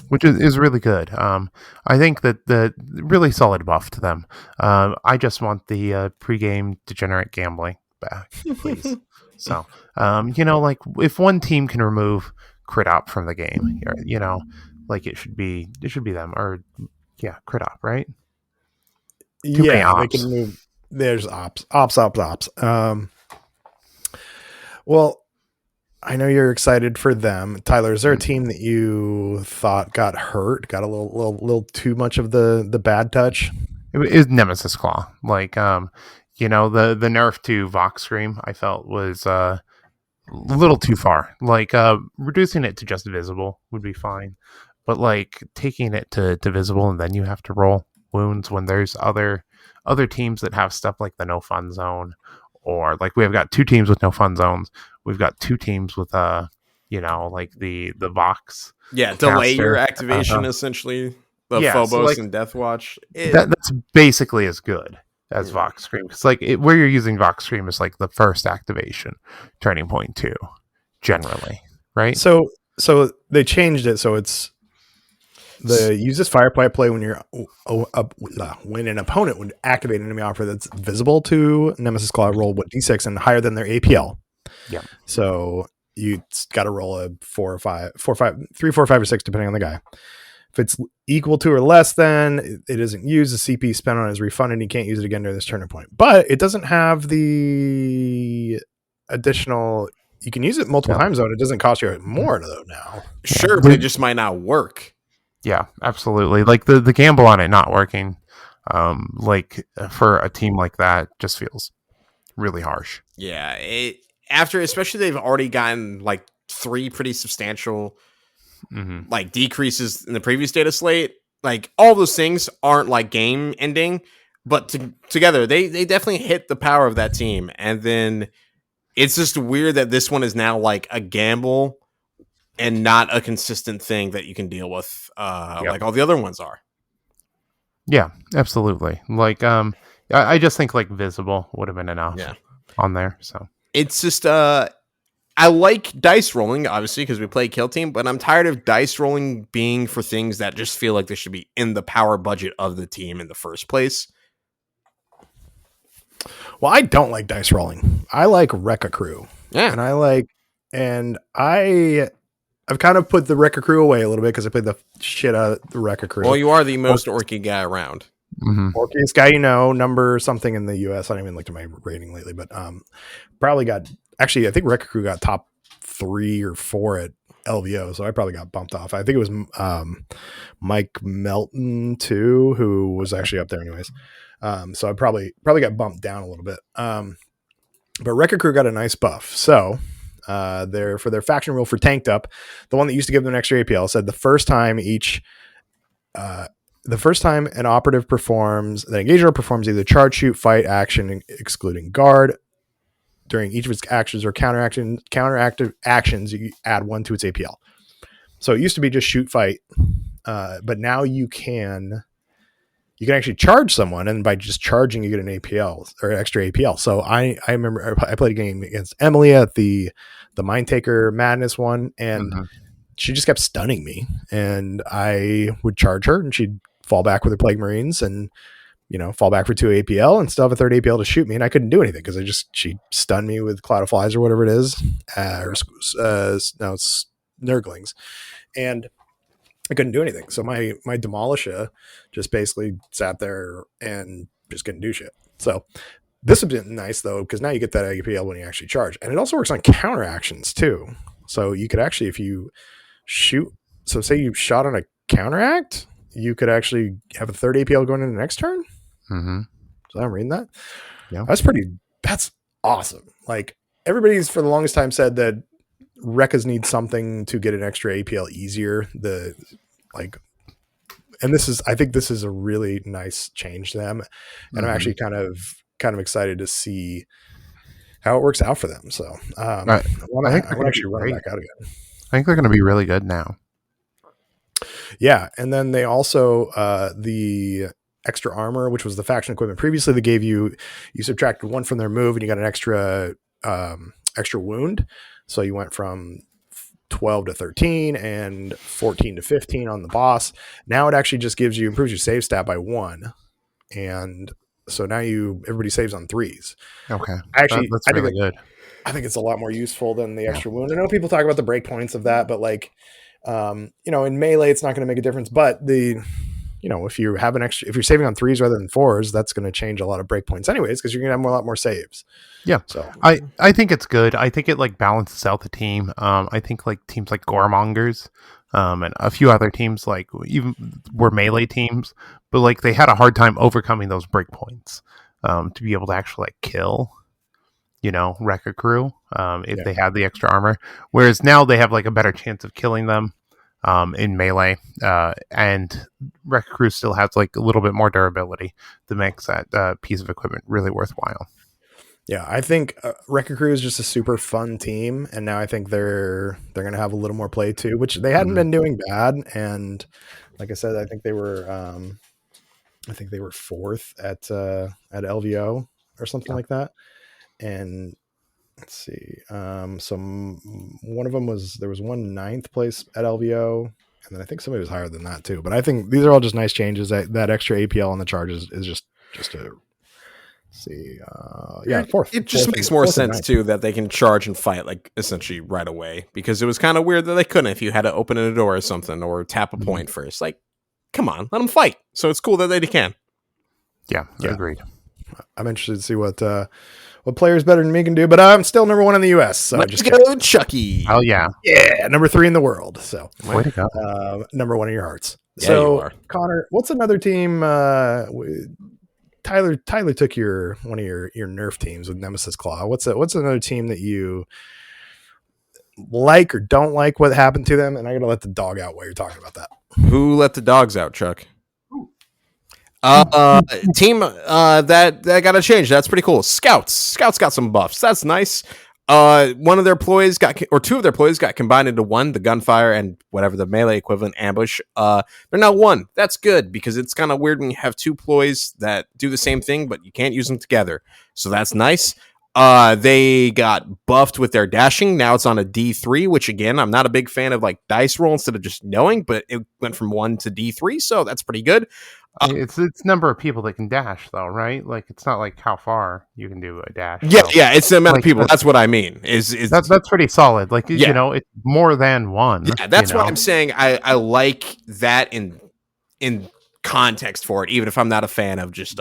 which is really good. I think that the really solid buff to them. I just want the pregame degenerate gambling back, please. So, like if one team can remove crit op from the game, like it should be them, or crit op, right? They can move. There's ops. Well, I know you're excited for them, Tyler. Is there a team that you thought got hurt, got a little too much of the bad touch? It is Nemesis Claw. Like, the nerf to Vox Scream I felt was a little too far. Like, reducing it to just visible would be fine, but like taking it to visible and then you have to roll wounds when there's other teams that have stuff like the no fun zone, or like we have got 2 teams with no fun zones. We've got 2 teams with like the Vox. Yeah, delay your activation essentially. The Phobos and Deathwatch. That's basically as good as Vox Scream. It's like where you're using Vox Scream is like the first activation, turning point 2, generally, right? So they changed it so it's use this firefly play when when an opponent would activate an enemy offer that's visible to Nemesis Claw, roll d6 and higher than their APL. Yeah. So you got to roll a 3, 4, 5, or 6, depending on the guy. If it's equal to or less than, it isn't used. The CP spent on it is refunded. You can't use it again during this turning point. But it doesn't have the additional. You can use it multiple times, though. It doesn't cost you more, though, now. Sure, but it just might not work. Yeah, absolutely. Like the gamble on it not working, like for a team like that, just feels really harsh. Yeah, especially they've already gotten like 3 pretty substantial like decreases in the previous data slate. Like all those things aren't like game ending, but together they definitely hit the power of that team. And then it's just weird that this one is now like a gamble and not a consistent thing that you can deal with like all the other ones are. Yeah, absolutely. Like I just think like visible would have been enough on there. So it's just I like dice rolling, obviously, because we play Kill Team, but I'm tired of dice rolling being for things that just feel like they should be in the power budget of the team in the first place. Well, I don't like dice rolling. I like Wreck-A Crew. Yeah. And I've kind of put the Wreck-A Crew away a little bit because I played the shit out of the Wreck-A Crew. Well, you are the most orky guy around. Orkiest guy, number something in the US. I haven't even looked at my rating lately, but probably got, actually, I think Wreck-A Crew got top 3 or 4 at LVO, so I probably got bumped off. I think it was Mike Melton too, who was actually up there anyways. So I probably got bumped down a little bit. But Wreck-A Crew got a nice buff. So for their faction rule for tanked up, the one that used to give them an extra APL said the first time an operative performs, the engager performs either charge, shoot, fight, action, excluding guard, during each of its actions or counteractive actions, you add 1 to its APL. So it used to be just shoot, fight, but now you can actually charge someone, and by just charging, you get an APL or an extra APL. So I remember I played a game against Emily at the Mind Taker Madness one, and she just kept stunning me, and I would charge her, and she'd fall back with her Plague Marines, and fall back for 2 APL and still have a 3rd APL to shoot me, and I couldn't do anything because she stunned me with Cloud of Flies or whatever it is, it's Nurglings, and I couldn't do anything. So my Demolisher just basically sat there and just couldn't do shit. So This has been nice though, because now you get that APL when you actually charge, and it also works on counter actions too. So you could actually, if you shoot, so say you shot on a counteract, you could actually have a third APL going in the next turn. Mm-hmm. So I'm reading that. Yeah, that's awesome. Like everybody's for the longest time said that Rekkas need something to get an extra APL easier. I think this is a really nice change to them, and I'm actually kind of excited to see how it works out for them. So I want to actually run it back out again. I think they're going to be really good now. Yeah, and then they also the extra armor, which was the faction equipment previously, they gave you subtracted 1 from their move, and you got an extra wound. So you went from 12 to 13 and 14 to 15 on the boss. Now it actually just improves your save stat by 1, and so now everybody saves on 3s. Okay, actually, that's really good. I think it's a lot more useful than the extra wound. I know people talk about the breakpoints of that, but like, in melee, it's not going to make a difference. But if you have if you're saving on 3s rather than 4s, that's going to change a lot of breakpoints anyways, because you're going to have a lot more saves. Yeah. So I think it's good. I think it like balances out the team. I think like teams like Goremongers, and a few other teams like even were melee teams, but like they had a hard time overcoming those breakpoints, to be able to actually like kill, Wrecker Crew, if they had the extra armor. Whereas now they have like a better chance of killing them in melee, and Wrecker Crew still has like a little bit more durability that makes that piece of equipment really worthwhile. Yeah, I think Wrecker Crew is just a super fun team, and now I think they're going to have a little more play too, which they hadn't been doing bad. And like I said, I think they were 4th at LVO or something like that. And let's see, one of them there was one 9th place at LVO, and then I think somebody was higher than that too. But I think these are all just nice changes. That extra APL on the charges is just a. See, 4th. It just makes more sense too that they can charge and fight like essentially right away, because it was kind of weird that they couldn't if you had to open a door or something or tap a point first. Like, come on, let them fight. So it's cool that they can. Yeah, agreed. I'm interested to see what players better than me can do, but I'm still number 1 in the US. So let's go, Chucky. Oh yeah, number 3 in the world. So way to go. Number 1 in your hearts. Yeah, so you are. Connor, what's another team? Tyler took one of your Nerf teams with Nemesis Claw. What's another team that you like or don't like what happened to them? And I'm gonna let the dog out while you're talking about that. Who let the dogs out, Chuck? Team that got to change. That's pretty cool. Scouts got some buffs. That's nice. One of their ploys two of their ploys got combined into one, the gunfire and whatever the melee equivalent ambush. They're now 1. That's good, because it's kind of weird when you have 2 ploys that do the same thing, but you can't use them together. So that's nice. They got buffed with their dashing. Now it's on a D3, which again, I'm not a big fan of like dice roll instead of just knowing, but it went from 1 to D3. So that's pretty good. It's number of people that can dash, though, right? Like it's not like how far you can do a dash. Yeah, it's the amount of people. That's what I mean. That's pretty solid. Like it's more than 1. Yeah, that's what I'm saying. I like that in context for it, even if I'm not a fan of just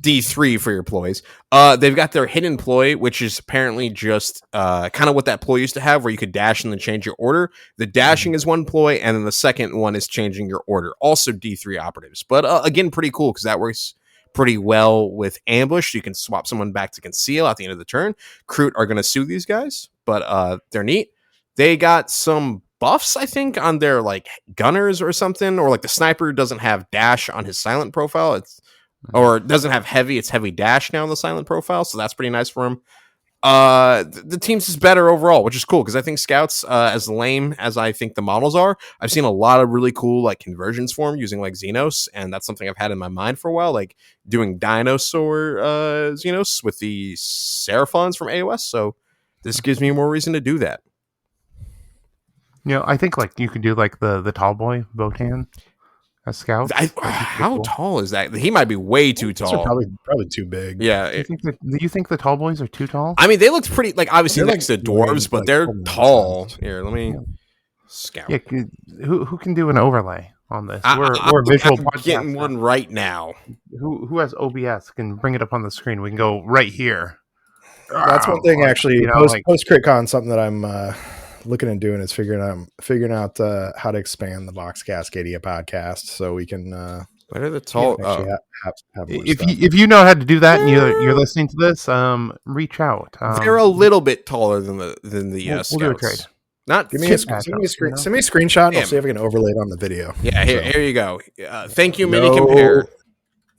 D3 for your ploys. They've got their hidden ploy, which is apparently just kind of what that ploy used to have, where you could dash and then change your order. The dashing is one ploy, and then the second one is changing your order. Also D3 operatives, but again, pretty cool because that works pretty well with ambush. You can swap someone back to conceal at the end of the turn. Crute are going to sue these guys, but they're neat. They got some buffs, I think, on their like gunners or something, or like the sniper doesn't have dash on his silent profile. Or doesn't have heavy. It's heavy dash now on the silent profile, so that's pretty nice for him. The team's is better overall, which is cool because I think scouts, as lame as I think the models are, I've seen a lot of really cool like conversions for them using like Xenos, and that's something I've had in my mind for a while, like doing Dinosaur Xenos with the Seraphons from AOS. So this gives me more reason to do that. I think like you could do like the tall boy Botan as scout. How tall is that? He might be way too tall. Probably too big. Yeah. Do you think the tall boys are too tall? I mean, they looked pretty like obviously they're next to dwarves, but they're tall. Here, let me scout. Yeah, who can do an overlay? on this. I'm We're a visual podcast. getting one right now. Who has OBS can bring it up on the screen? We can go right here. That's one thing, actually. You know, Post CritCon, something that I'm looking at doing is figuring out how to expand the Vox Cascadia podcast so we can. What are the tall? Actually have more if stuff. you know how to do that and you're listening to this, reach out. They're a little bit taller than the we'll Scouts. do a trade. Not send me a screenshot and I'll see if I can overlay it on the video. Yeah, here you go. Thank you, No- Mini Compare.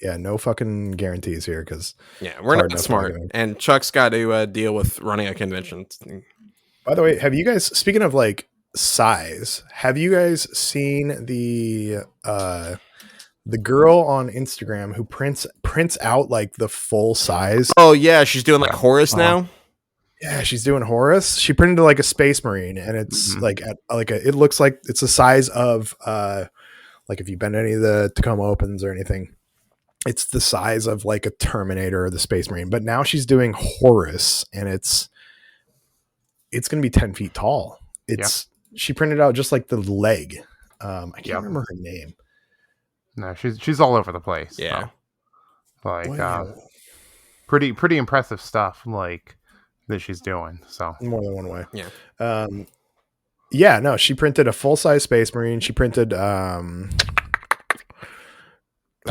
Yeah, no fucking guarantees here because Yeah, we're not smart, and Chuck's got to deal with running a convention. By the way, have you guys, speaking of like size, have you guys seen the girl on Instagram who prints out like the full size? Oh yeah, she's doing like Horus now. Yeah, she's doing Horus. She printed like a Space Marine, and it's it looks like it's the size of like if you've been to any of the Tacoma Opens or anything, it's the size of like a Terminator or the Space Marine. But now she's doing Horus, and it's going to be 10 feet tall. She printed out just like the leg. I can't remember her name. No, she's all over the place. Yeah, so. Like pretty impressive stuff. Like that she's doing. So more than one way. Yeah. No, she printed a full size Space Marine. She printed this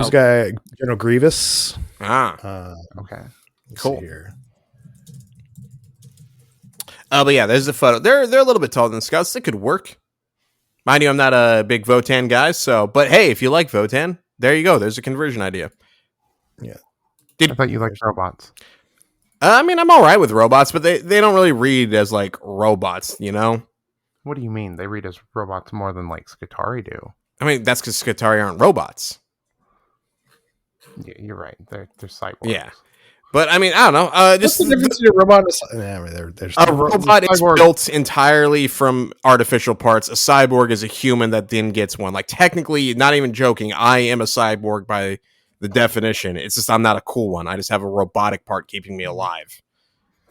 guy General Grievous. Okay. Cool. Here. But yeah, there's the photo. They're a little bit taller than Scouts. They could work. Mind you, I'm not a big Votan guy, but hey, if you like Votan, there you go. There's a conversion idea. Yeah. I thought you liked robots. I mean, I'm all right with robots, but they don't really read as like robots, you know? What do you mean? They read as robots more than like Skitarii do. I mean, that's because Skitarii aren't robots. Yeah, you're right. They're cyborgs. Yeah. But I mean, I don't know. What's the difference between a robot and a robot is built entirely from artificial parts. A cyborg is a human that then gets one. Like technically, not even joking, I am a cyborg by the definition. It's just I'm not a cool one. I just have a robotic part keeping me alive.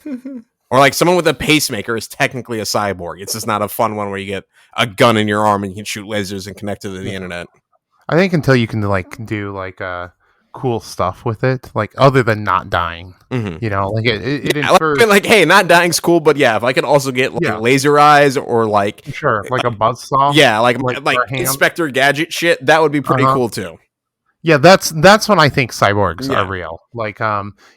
Or like someone with a pacemaker is technically a cyborg. It's just not a fun one where you get a gun in your arm and you can shoot lasers and connect to the internet. I think until you can like do like cool stuff with it, like other than not dying, you know, like it infers like, hey, not dying's cool, but yeah, if I could also get like laser eyes or like like a buzzsaw, like Inspector Gadget shit, that would be pretty cool too. Yeah, that's when I think cyborgs are real. Like,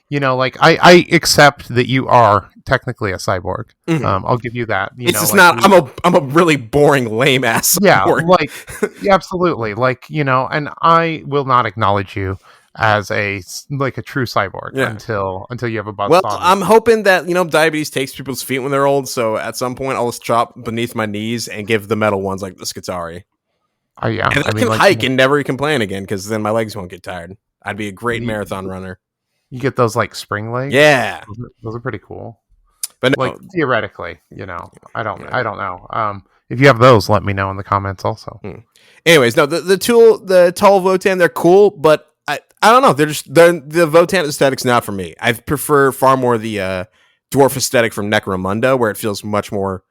you know, like I accept that you are technically a cyborg. I'll give you that. It's just like, not. I'm a really boring, lame ass. Yeah, cyborg. like absolutely. Like, you know, and I will not acknowledge you as a true cyborg until you have a buzzsaw. Well, I'm hoping that diabetes takes people's feet when they're old. So at some point, I'll just chop beneath my knees and give the metal ones like the Skitarii. Yeah, and I can hike and never complain again because then my legs won't get tired. I'd be a great marathon runner. You get those like spring legs. Yeah, those are pretty cool. But no, like theoretically, you know, I don't know. If you have those, let me know in the comments also. Anyways, no, the tall Votan, they're cool, but I don't know. They're just the Votan aesthetic's not for me. I prefer far more the dwarf aesthetic from Necromunda, where it feels much more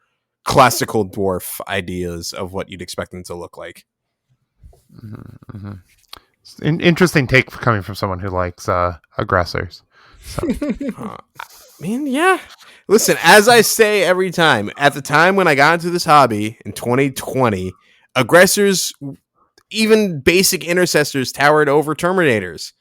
classical dwarf ideas of what you'd expect them to look like. Interesting take coming from someone who likes aggressors. So. I mean, yeah. Listen, as I say every time, at the time when I got into this hobby in 2020, aggressors, even basic intercessors, towered over Terminators.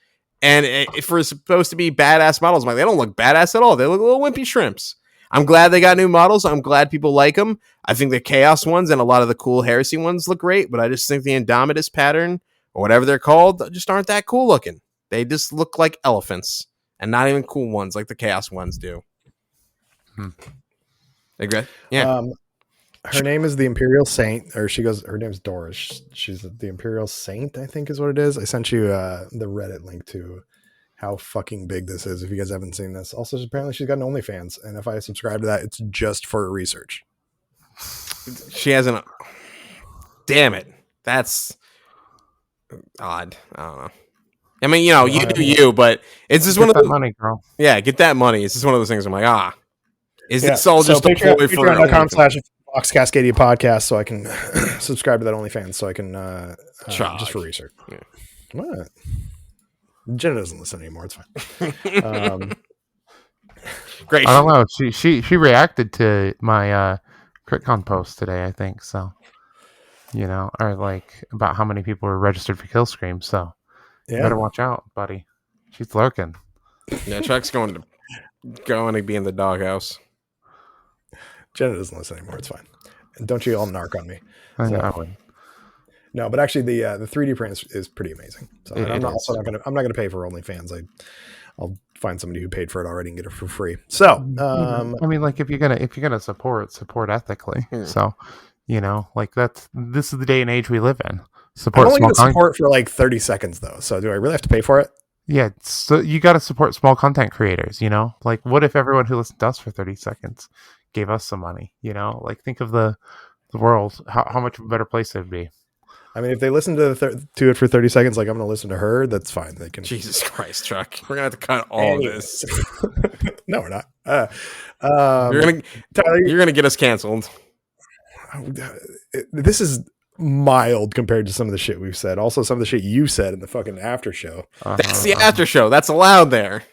And if we're supposed to be badass models, I'm like, they don't look badass at all. They look little wimpy shrimps. I'm glad they got new models. I'm glad people like them. I think the Chaos ones and a lot of the cool Heresy ones look great, but I just think the Indomitus pattern, or whatever they're called, just aren't that cool looking. They just look like elephants, and not even cool ones like the Chaos ones do. Agree? Yeah. Her name is the Imperial Saint, or her name's Doris. She's the Imperial Saint, I think is what it is. I sent you the Reddit link to how fucking big this is if you guys haven't seen this. Also, apparently she's got an OnlyFans, and if I subscribe to that, it's just for research. She has an... Damn it. That's odd. I don't know. I mean, you do you, but it's just one of the... money, girl. Yeah, get that money. It's just one of those things I'm like, is this all so just a ploy for... Vox Cascadia podcast, so I can subscribe to that OnlyFans, so I can just for research. Yeah. What? Jenna doesn't listen anymore. It's fine. Great. I don't know. She reacted to my CritCon post today, I think. So, or like about how many people were registered for Killscream. So, you better watch out, buddy. She's lurking. Yeah, Chuck's going to be in the doghouse. Jenna doesn't listen anymore. It's fine. And don't you all narc on me. I wouldn't. No, but actually the 3D print is pretty amazing. So I'm not gonna pay for OnlyFans. I'll find somebody who paid for it already and get it for free. So I mean, like if you're gonna support ethically. So this is the day and age we live in. I'm only gonna support for like 30 seconds though. So do I really have to pay for it? Yeah, so you got to support small content creators. Like what if everyone who listened to us for 30 seconds gave us some money? Like think of the world, how much of a better place it'd be. I mean, if they listen to it for 30 seconds, like I'm going to listen to her, that's fine. They can. Jesus Christ, Chuck. We're going to have to cut all of this. No, we're not. You're going to get us canceled. This is mild compared to some of the shit we've said. Also, some of the shit you said in the fucking after show. That's the after show. That's allowed there.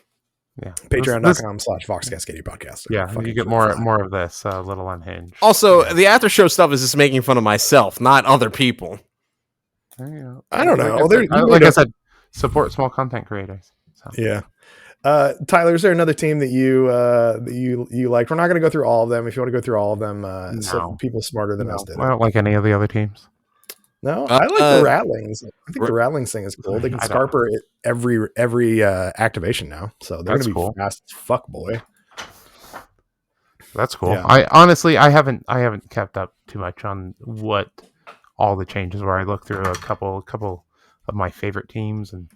Yeah. Patreon.com/Vox Cascadia podcast. Yeah, you get more of this, a little unhinged. Also, the after show stuff is just making fun of myself, not other people. I don't know. Like I said, support small content creators. So. Yeah. Tyler, is there another team that you liked? We're not going to go through all of them. If you want to go through all of them, so people smarter than us did. I don't like any of the other teams. No, I like the Rattlings. I think the Rattlings thing is cool. They can Scarper every activation now, so they're going to be fast as fuck, boy. That's cool. Yeah. I honestly, I haven't kept up too much on what all the changes were. I looked through a couple of my favorite teams and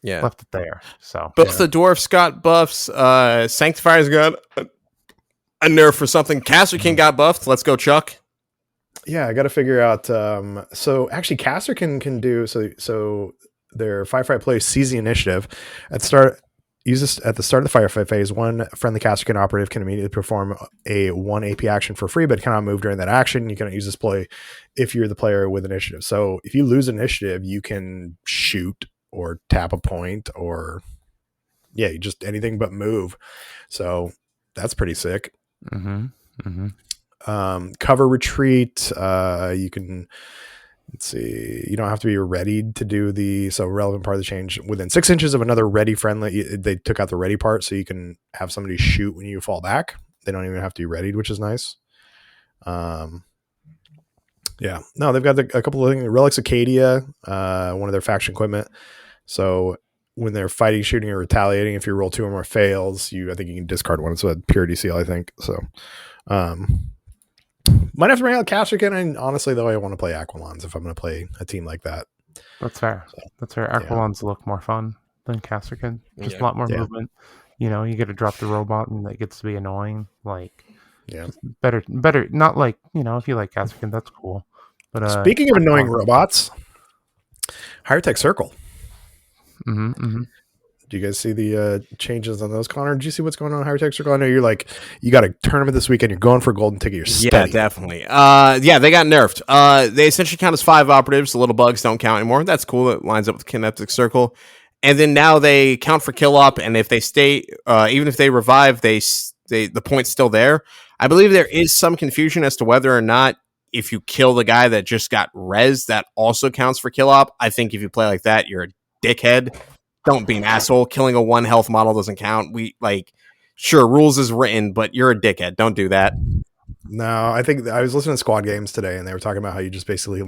left it there. So both the Dwarfs got buffs. Sanctifier's got a nerf for something. Caster King got buffed. Let's go, Chuck. Yeah, I got to figure out. So actually, Caster can do so. Their firefight play sees the initiative at the start. Uses at the start of the firefight phase. One friendly Casterkin operative can immediately perform a 1 AP action for free, but cannot move during that action. You cannot use this play if you're the player with initiative. So if you lose initiative, you can shoot or tap a point or you just anything but move. So that's pretty sick. Cover retreat. You can. Let's see. You don't have to be readied to do relevant part of the change within 6 inches of another ready friendly. They took out the ready part, so you can have somebody shoot when you fall back. They don't even have to be readied, which is nice. Yeah. No, they've got a couple of things. Relics Acadia, one of their faction equipment. So when they're fighting, shooting, or retaliating, if you roll 2 or more fails, I think you can discard one. It's a purity seal, I think. So, might have to bring out Casterkin, and honestly, though, I want to play Aquilons if I'm going to play a team like that. That's fair. That's fair. Aquilons look more fun than Casterkin. Just a lot more movement. You get to drop the robot, and it gets to be annoying. Better. Not like if you like Casterkin, that's cool. But speaking of annoying robots, Higher Tech Circle. Do you guys see the changes on those, Connor? Did you see what's going on in Higher Tech Circle? I know you got a tournament this weekend. You're going for a golden ticket. You're steady. Yeah, definitely. They got nerfed. They essentially count as 5 operatives. The little bugs don't count anymore. That's cool. It lines up with Kinetic Circle. And then now they count for kill op, and if they stay, even if they revive, the point's still there. I believe there is some confusion as to whether or not if you kill the guy that just got res, that also counts for kill op. I think if you play like that, you're a dickhead. Don't be an asshole. Killing a 1 health model doesn't count. Sure, rules is written, but you're a dickhead. Don't do that. No, I think I was listening to Squad Games today, and they were talking about how you just basically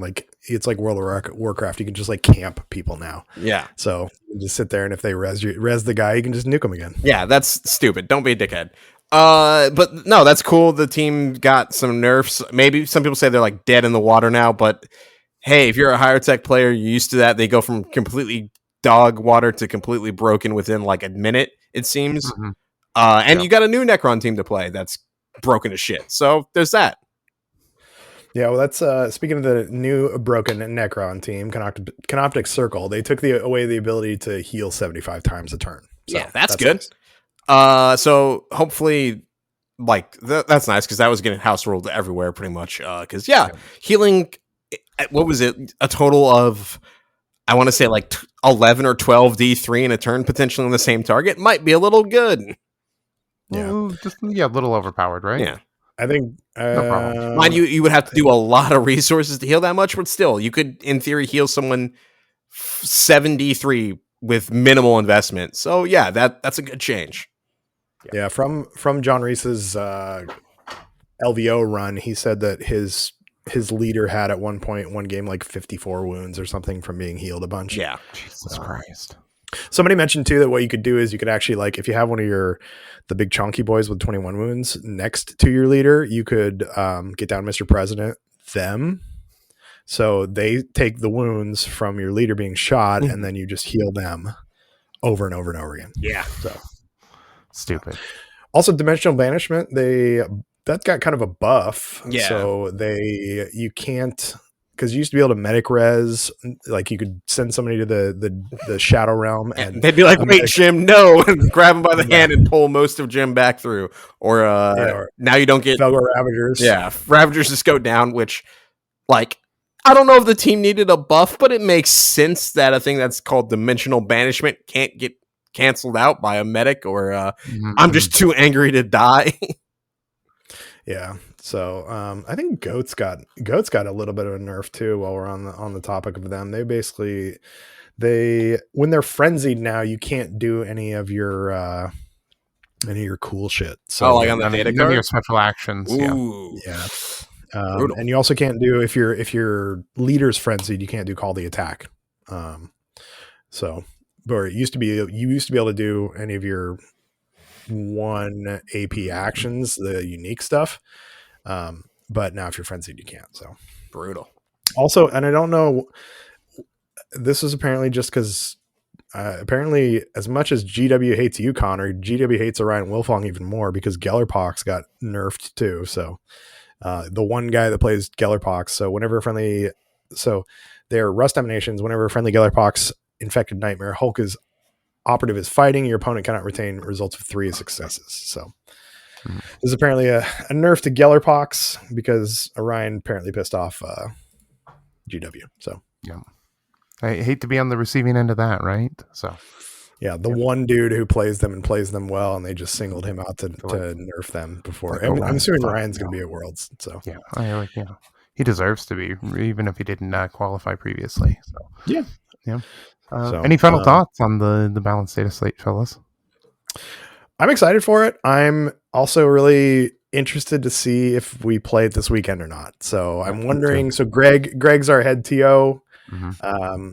it's like World of Warcraft. You can just camp people now. Yeah. So you just sit there, and if they res the guy, you can just nuke him again. Yeah, that's stupid. Don't be a dickhead. But no, that's cool. The team got some nerfs. Maybe some people say they're dead in the water now, but hey, if you're a higher tech player, you're used to that. They go from completely dog water to completely broken within a minute, it seems. And you got a new Necron team to play that's broken as shit. So there's that. Yeah, well, that's speaking of the new broken Necron team, Canoptic Circle. They took away the ability to heal 75 times a turn. So that's good. Nice. So hopefully that's nice because that was getting house ruled everywhere pretty much. Because healing, what was it? A total of, I want to say 11 or 12 D3 in a turn potentially on the same target might be a little good. Yeah, just a little overpowered, right? Yeah, I think No problem. mind you would have to do a lot of resources to heal that much, but still, you could in theory heal someone 7 D3 with minimal investment. So yeah, that's a good change. Yeah, from John Reese's LVO run, he said that his leader had at one game 54 wounds or something from being healed a bunch. Yeah, Jesus Christ. Somebody mentioned too that what you could do is you could actually if you have one of the big chunky boys with 21 wounds next to your leader, you could get down Mr. President them. So they take the wounds from your leader being shot, and then you just heal them over and over and over again. Yeah. So stupid. Also, Dimensional Banishment, that's got kind of a buff. Yeah. So you can't, because you used to be able to medic res, you could send somebody to the Shadow Realm, and they'd be like, "Wait, Jim, no!" and grab him by the hand and pull most of Jim back through. Or now you don't get Felgar Ravagers. Yeah, Ravagers just go down, which I don't know if the team needed a buff, but it makes sense that a thing that's called Dimensional Banishment can't get canceled out by a medic or I'm just too angry to die. Yeah. So I think Goat's got a little bit of a nerf too. While we're on the topic of them, they when they're frenzied now, you can't do any of your cool shit. So on the data card, your special actions. Ooh. Yeah. And you also can't do if your leader's frenzied, you can't do Call the Attack. So, but you used to be able to do any of your 1 AP actions, the unique stuff. But now if you're frenzied, you can't. So brutal. Also, and I don't know, this is apparently just because apparently as much as GW hates you, Connor, GW hates Orion Wilfong even more because Gellerpox got nerfed too. So the one guy that plays Gellerpox, so they're rust emanations. Whenever a friendly Gellerpox infected nightmare Hulk is operative is fighting, your opponent cannot retain results of 3 successes. So this is apparently a nerf to Gellerpox because Orion apparently pissed off GW. So yeah, I hate to be on the receiving end of that, right? So yeah, one dude who plays them well, and they just singled him out to nerf them before. I'm assuming Ryan's going to be at Worlds. So yeah, he deserves to be, even if he didn't qualify previously. So yeah. So, any final thoughts on the balanced data slate, fellas? I'm excited for it. I'm also really interested to see if we play it this weekend or not. So I'm wondering. So Greg's our head TO. Mm-hmm.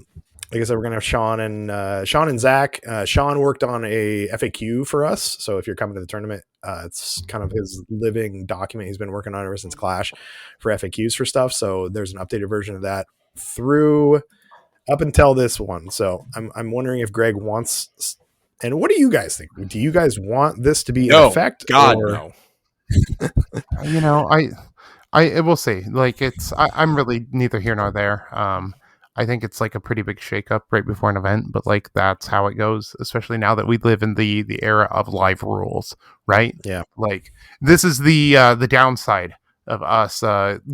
Like I said, we're gonna have Sean and Zach. Sean worked on a FAQ for us. So if you're coming to the tournament, it's kind of his living document. He's been working on ever since Clash for FAQs for stuff. So there's an updated version of that through up until this one. So I'm wondering if Greg wants. And what do you guys think? Do you guys want this to be in effect? God, no. I will say, I'm really neither here nor there. I think it's a pretty big shakeup right before an event, but that's how it goes, especially now that we live in the era of live rules, right? Yeah. This is the downside of us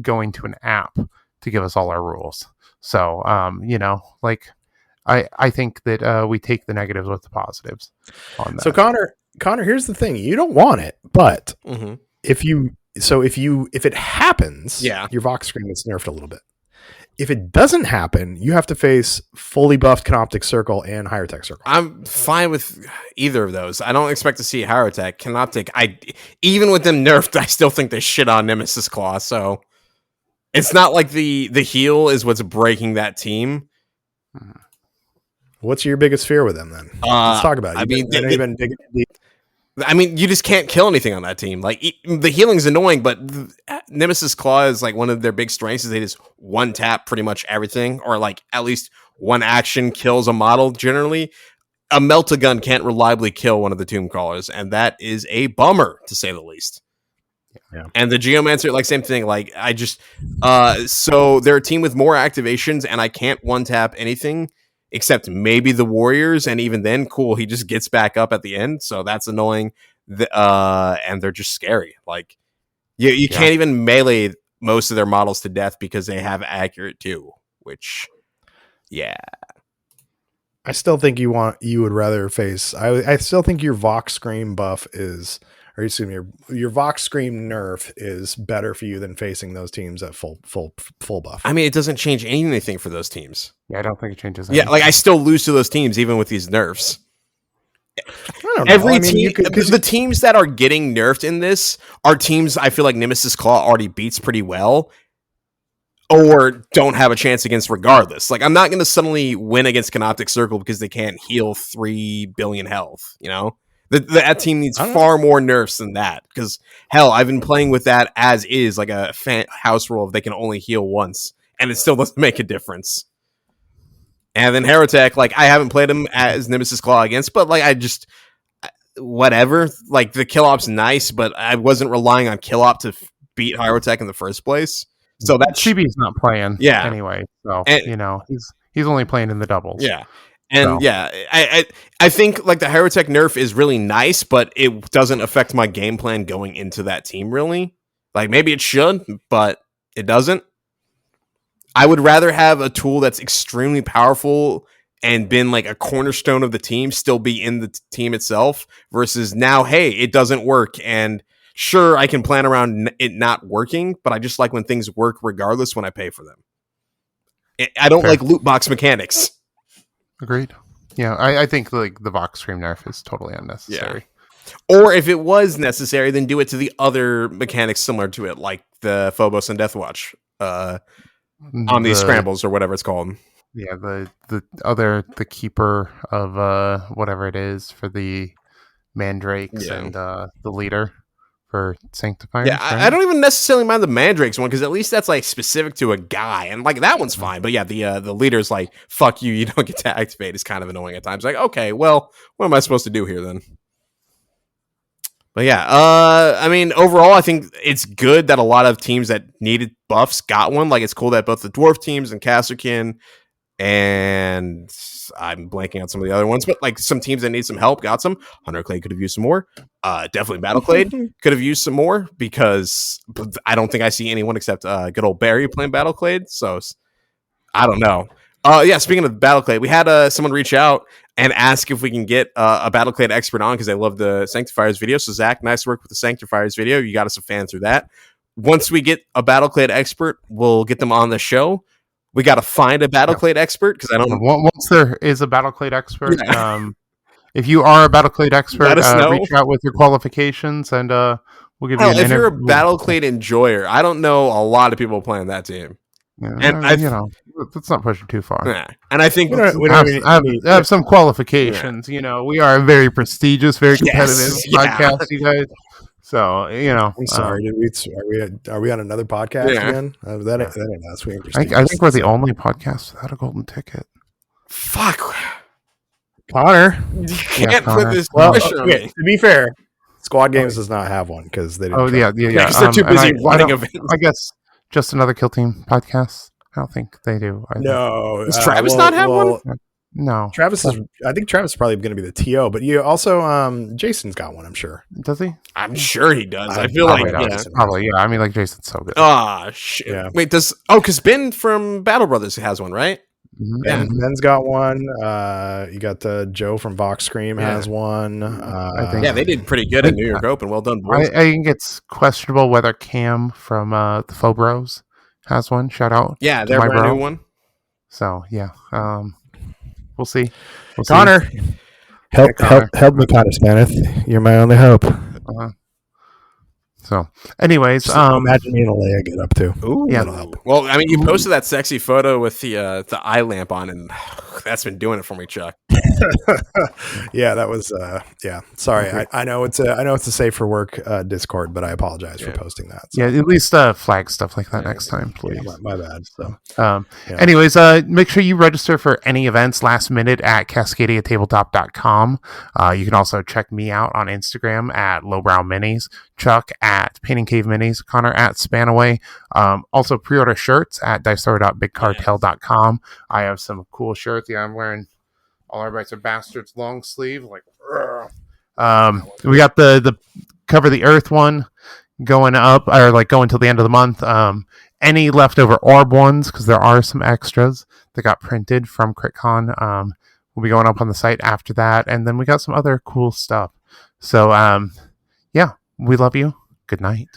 going to an app to give us all our rules. So, I think that we take the negatives with the positives on that. So Connor, here's the thing. You don't want it, but if it happens, your Vox screen gets nerfed a little bit. If it doesn't happen, you have to face fully buffed Canoptic Circle and Higher Tech Circle. I'm fine with either of those. I don't expect to see Higher Tech. Canoptic, even with them nerfed, I still think they shit on Nemesis Claw. So it's not like the heal is what's breaking that team. What's your biggest fear with them then? Let's talk about it. You just can't kill anything on that team. The healing's annoying, but Nemesis Claw is one of their big strengths is they just one tap pretty much everything, or at least one action kills a model generally. A Melt-A-Gun can't reliably kill one of the Tomb Crawlers, and that is a bummer to say the least. Yeah. And the Geomancer, same thing. So they're a team with more activations, and I can't one tap anything except maybe the Warriors, and even then, cool, he just gets back up at the end, so that's annoying. and they're just scary. Like you can't even melee most of their models to death because they have accurate too. Which, yeah. I still think you would rather face. I still think your Vox Scream buff is, or excuse me, your Vox Scream nerf is better for you than facing those teams at full buff. I mean, it doesn't change anything for those teams. Yeah, I don't think it changes anything. Yeah, like I still lose to those teams even with these nerfs. I don't know. Every team, the teams that are getting nerfed in this are teams I feel like Nemesis Claw already beats pretty well, or don't have a chance against regardless. Like, I'm not going to suddenly win against Canoptic Circle because they can't heal 3 billion health, you know? That team needs far more nerfs than that. Because, hell, I've been playing with that as is, like a house rule if they can only heal once. And it still doesn't make a difference. And then Herotech, like, I haven't played him as Nemesis Claw against, but, like, I just... whatever. Like, the kill op's nice, but I wasn't relying on kill op to beat Herotech in the first place. So that CB's not playing, anyway. So he's only playing in the doubles. Yeah, and I think like the Herotech nerf is really nice, but it doesn't affect my game plan going into that team really. Like maybe it should, but it doesn't. I would rather have a tool that's extremely powerful and been like a cornerstone of the team, still be in the team itself, versus now, hey, it doesn't work and. Sure, I can plan around it not working, but I just like when things work regardless when I pay for them. I don't like loot box mechanics. Agreed. Yeah, I think like the Vox Scream nerf is totally unnecessary. Yeah. Or if it was necessary, then do it to the other mechanics similar to it, like the Phobos and Deathwatch on these scrambles or whatever it's called. Yeah, the keeper of whatever it is for the mandrakes and the leader. For Sanctifiers. Yeah, right? I don't even necessarily mind the Mandrakes one because at least that's like specific to a guy, and like that one's fine. But yeah, the leader's like, "Fuck you, you don't get to activate." Is kind of annoying at times. Like, okay, well, what am I supposed to do here then? But yeah, I mean, overall, I think it's good that a lot of teams that needed buffs got one. Like, it's cool that both the Dwarf teams and Casterkin, and I'm blanking on some of the other ones, but like some teams that need some help got some. Hunter Clay could have used some more. Definitely Battle Clade could have used some more because I don't think I see anyone except good old Barry playing Battle Clade. So I don't know. Yeah, speaking of Battle Clade, we had someone reach out and ask if we can get a Battle Clade expert on because they love the Sanctifiers video. So Zach, nice work with the Sanctifiers video. You got us a fan through that. Once we get a Battle Clade expert, we'll get them on the show. We got to find a Battle Clade expert because I don't. Once there is a Battle Clade expert, if you are a Battle Clade expert, reach out with your qualifications, and we'll give you an interview. If you're a Battle Clade enjoyer, I don't know a lot of people playing that team. Yeah, and let's not push it too far. Yeah. And I think I have some qualifications. Yeah. We are a very prestigious, very competitive podcast, you guys. So I'm sorry. Are we on another podcast again? That ain't us. I think we're the only podcast without a golden ticket. Fuck, Connor. You can't put this pressure on me. To be fair, Squad Games does not have one because they didn't. Because they're too busy running events. I guess just another Kill Team podcast. I don't think they do. No, does Travis not have one? No, Travis is. I think Travis is probably going to be the TO, but you also, Jason's got one. I'm sure. Does he? I'm sure he does. I feel like probably. Yeah, I mean, like Jason's so good. Ah, shit. Yeah. Wait, because Ben from Battle Brothers has one, right? Mm-hmm. Yeah, Ben's got one. You got Joe from Vox Scream has one. I think, they did pretty good at New York Open. Well done, boys. I think it's questionable whether Cam from the Phobros has one. Shout out. Yeah, they're brand new one. So yeah. We'll see. Connor, help me, Connor Spaneth. You're my only hope. So, anyways, imagine me and Alea get up to. Ooh, that'll help. Well, I mean, you posted that sexy photo with the eye lamp on, and that's been doing it for me, Chuck. Yeah, that was. Sorry, okay. I know it's a safe for work Discord, but I apologize for posting that. So. Yeah, at least flag stuff like that next time, please. Yeah, my bad. So, anyways, make sure you register for any events last minute at CascadiaTabletop.com. You can also check me out on Instagram at Lowbrow Minis, Chuck at Painting Cave Minis, Connor at Spanaway. Also pre-order shirts at dicethrower.bigcartel.com. I have some cool shirts. Yeah, I'm wearing All Our Bites Are Bastards long sleeve. We got the Cover the Earth one going up, or like going till the end of the month. Any leftover orb ones, because there are some extras that got printed from CRITCon, will be going up on the site after that. And then we got some other cool stuff. So, yeah, we love you. Good night.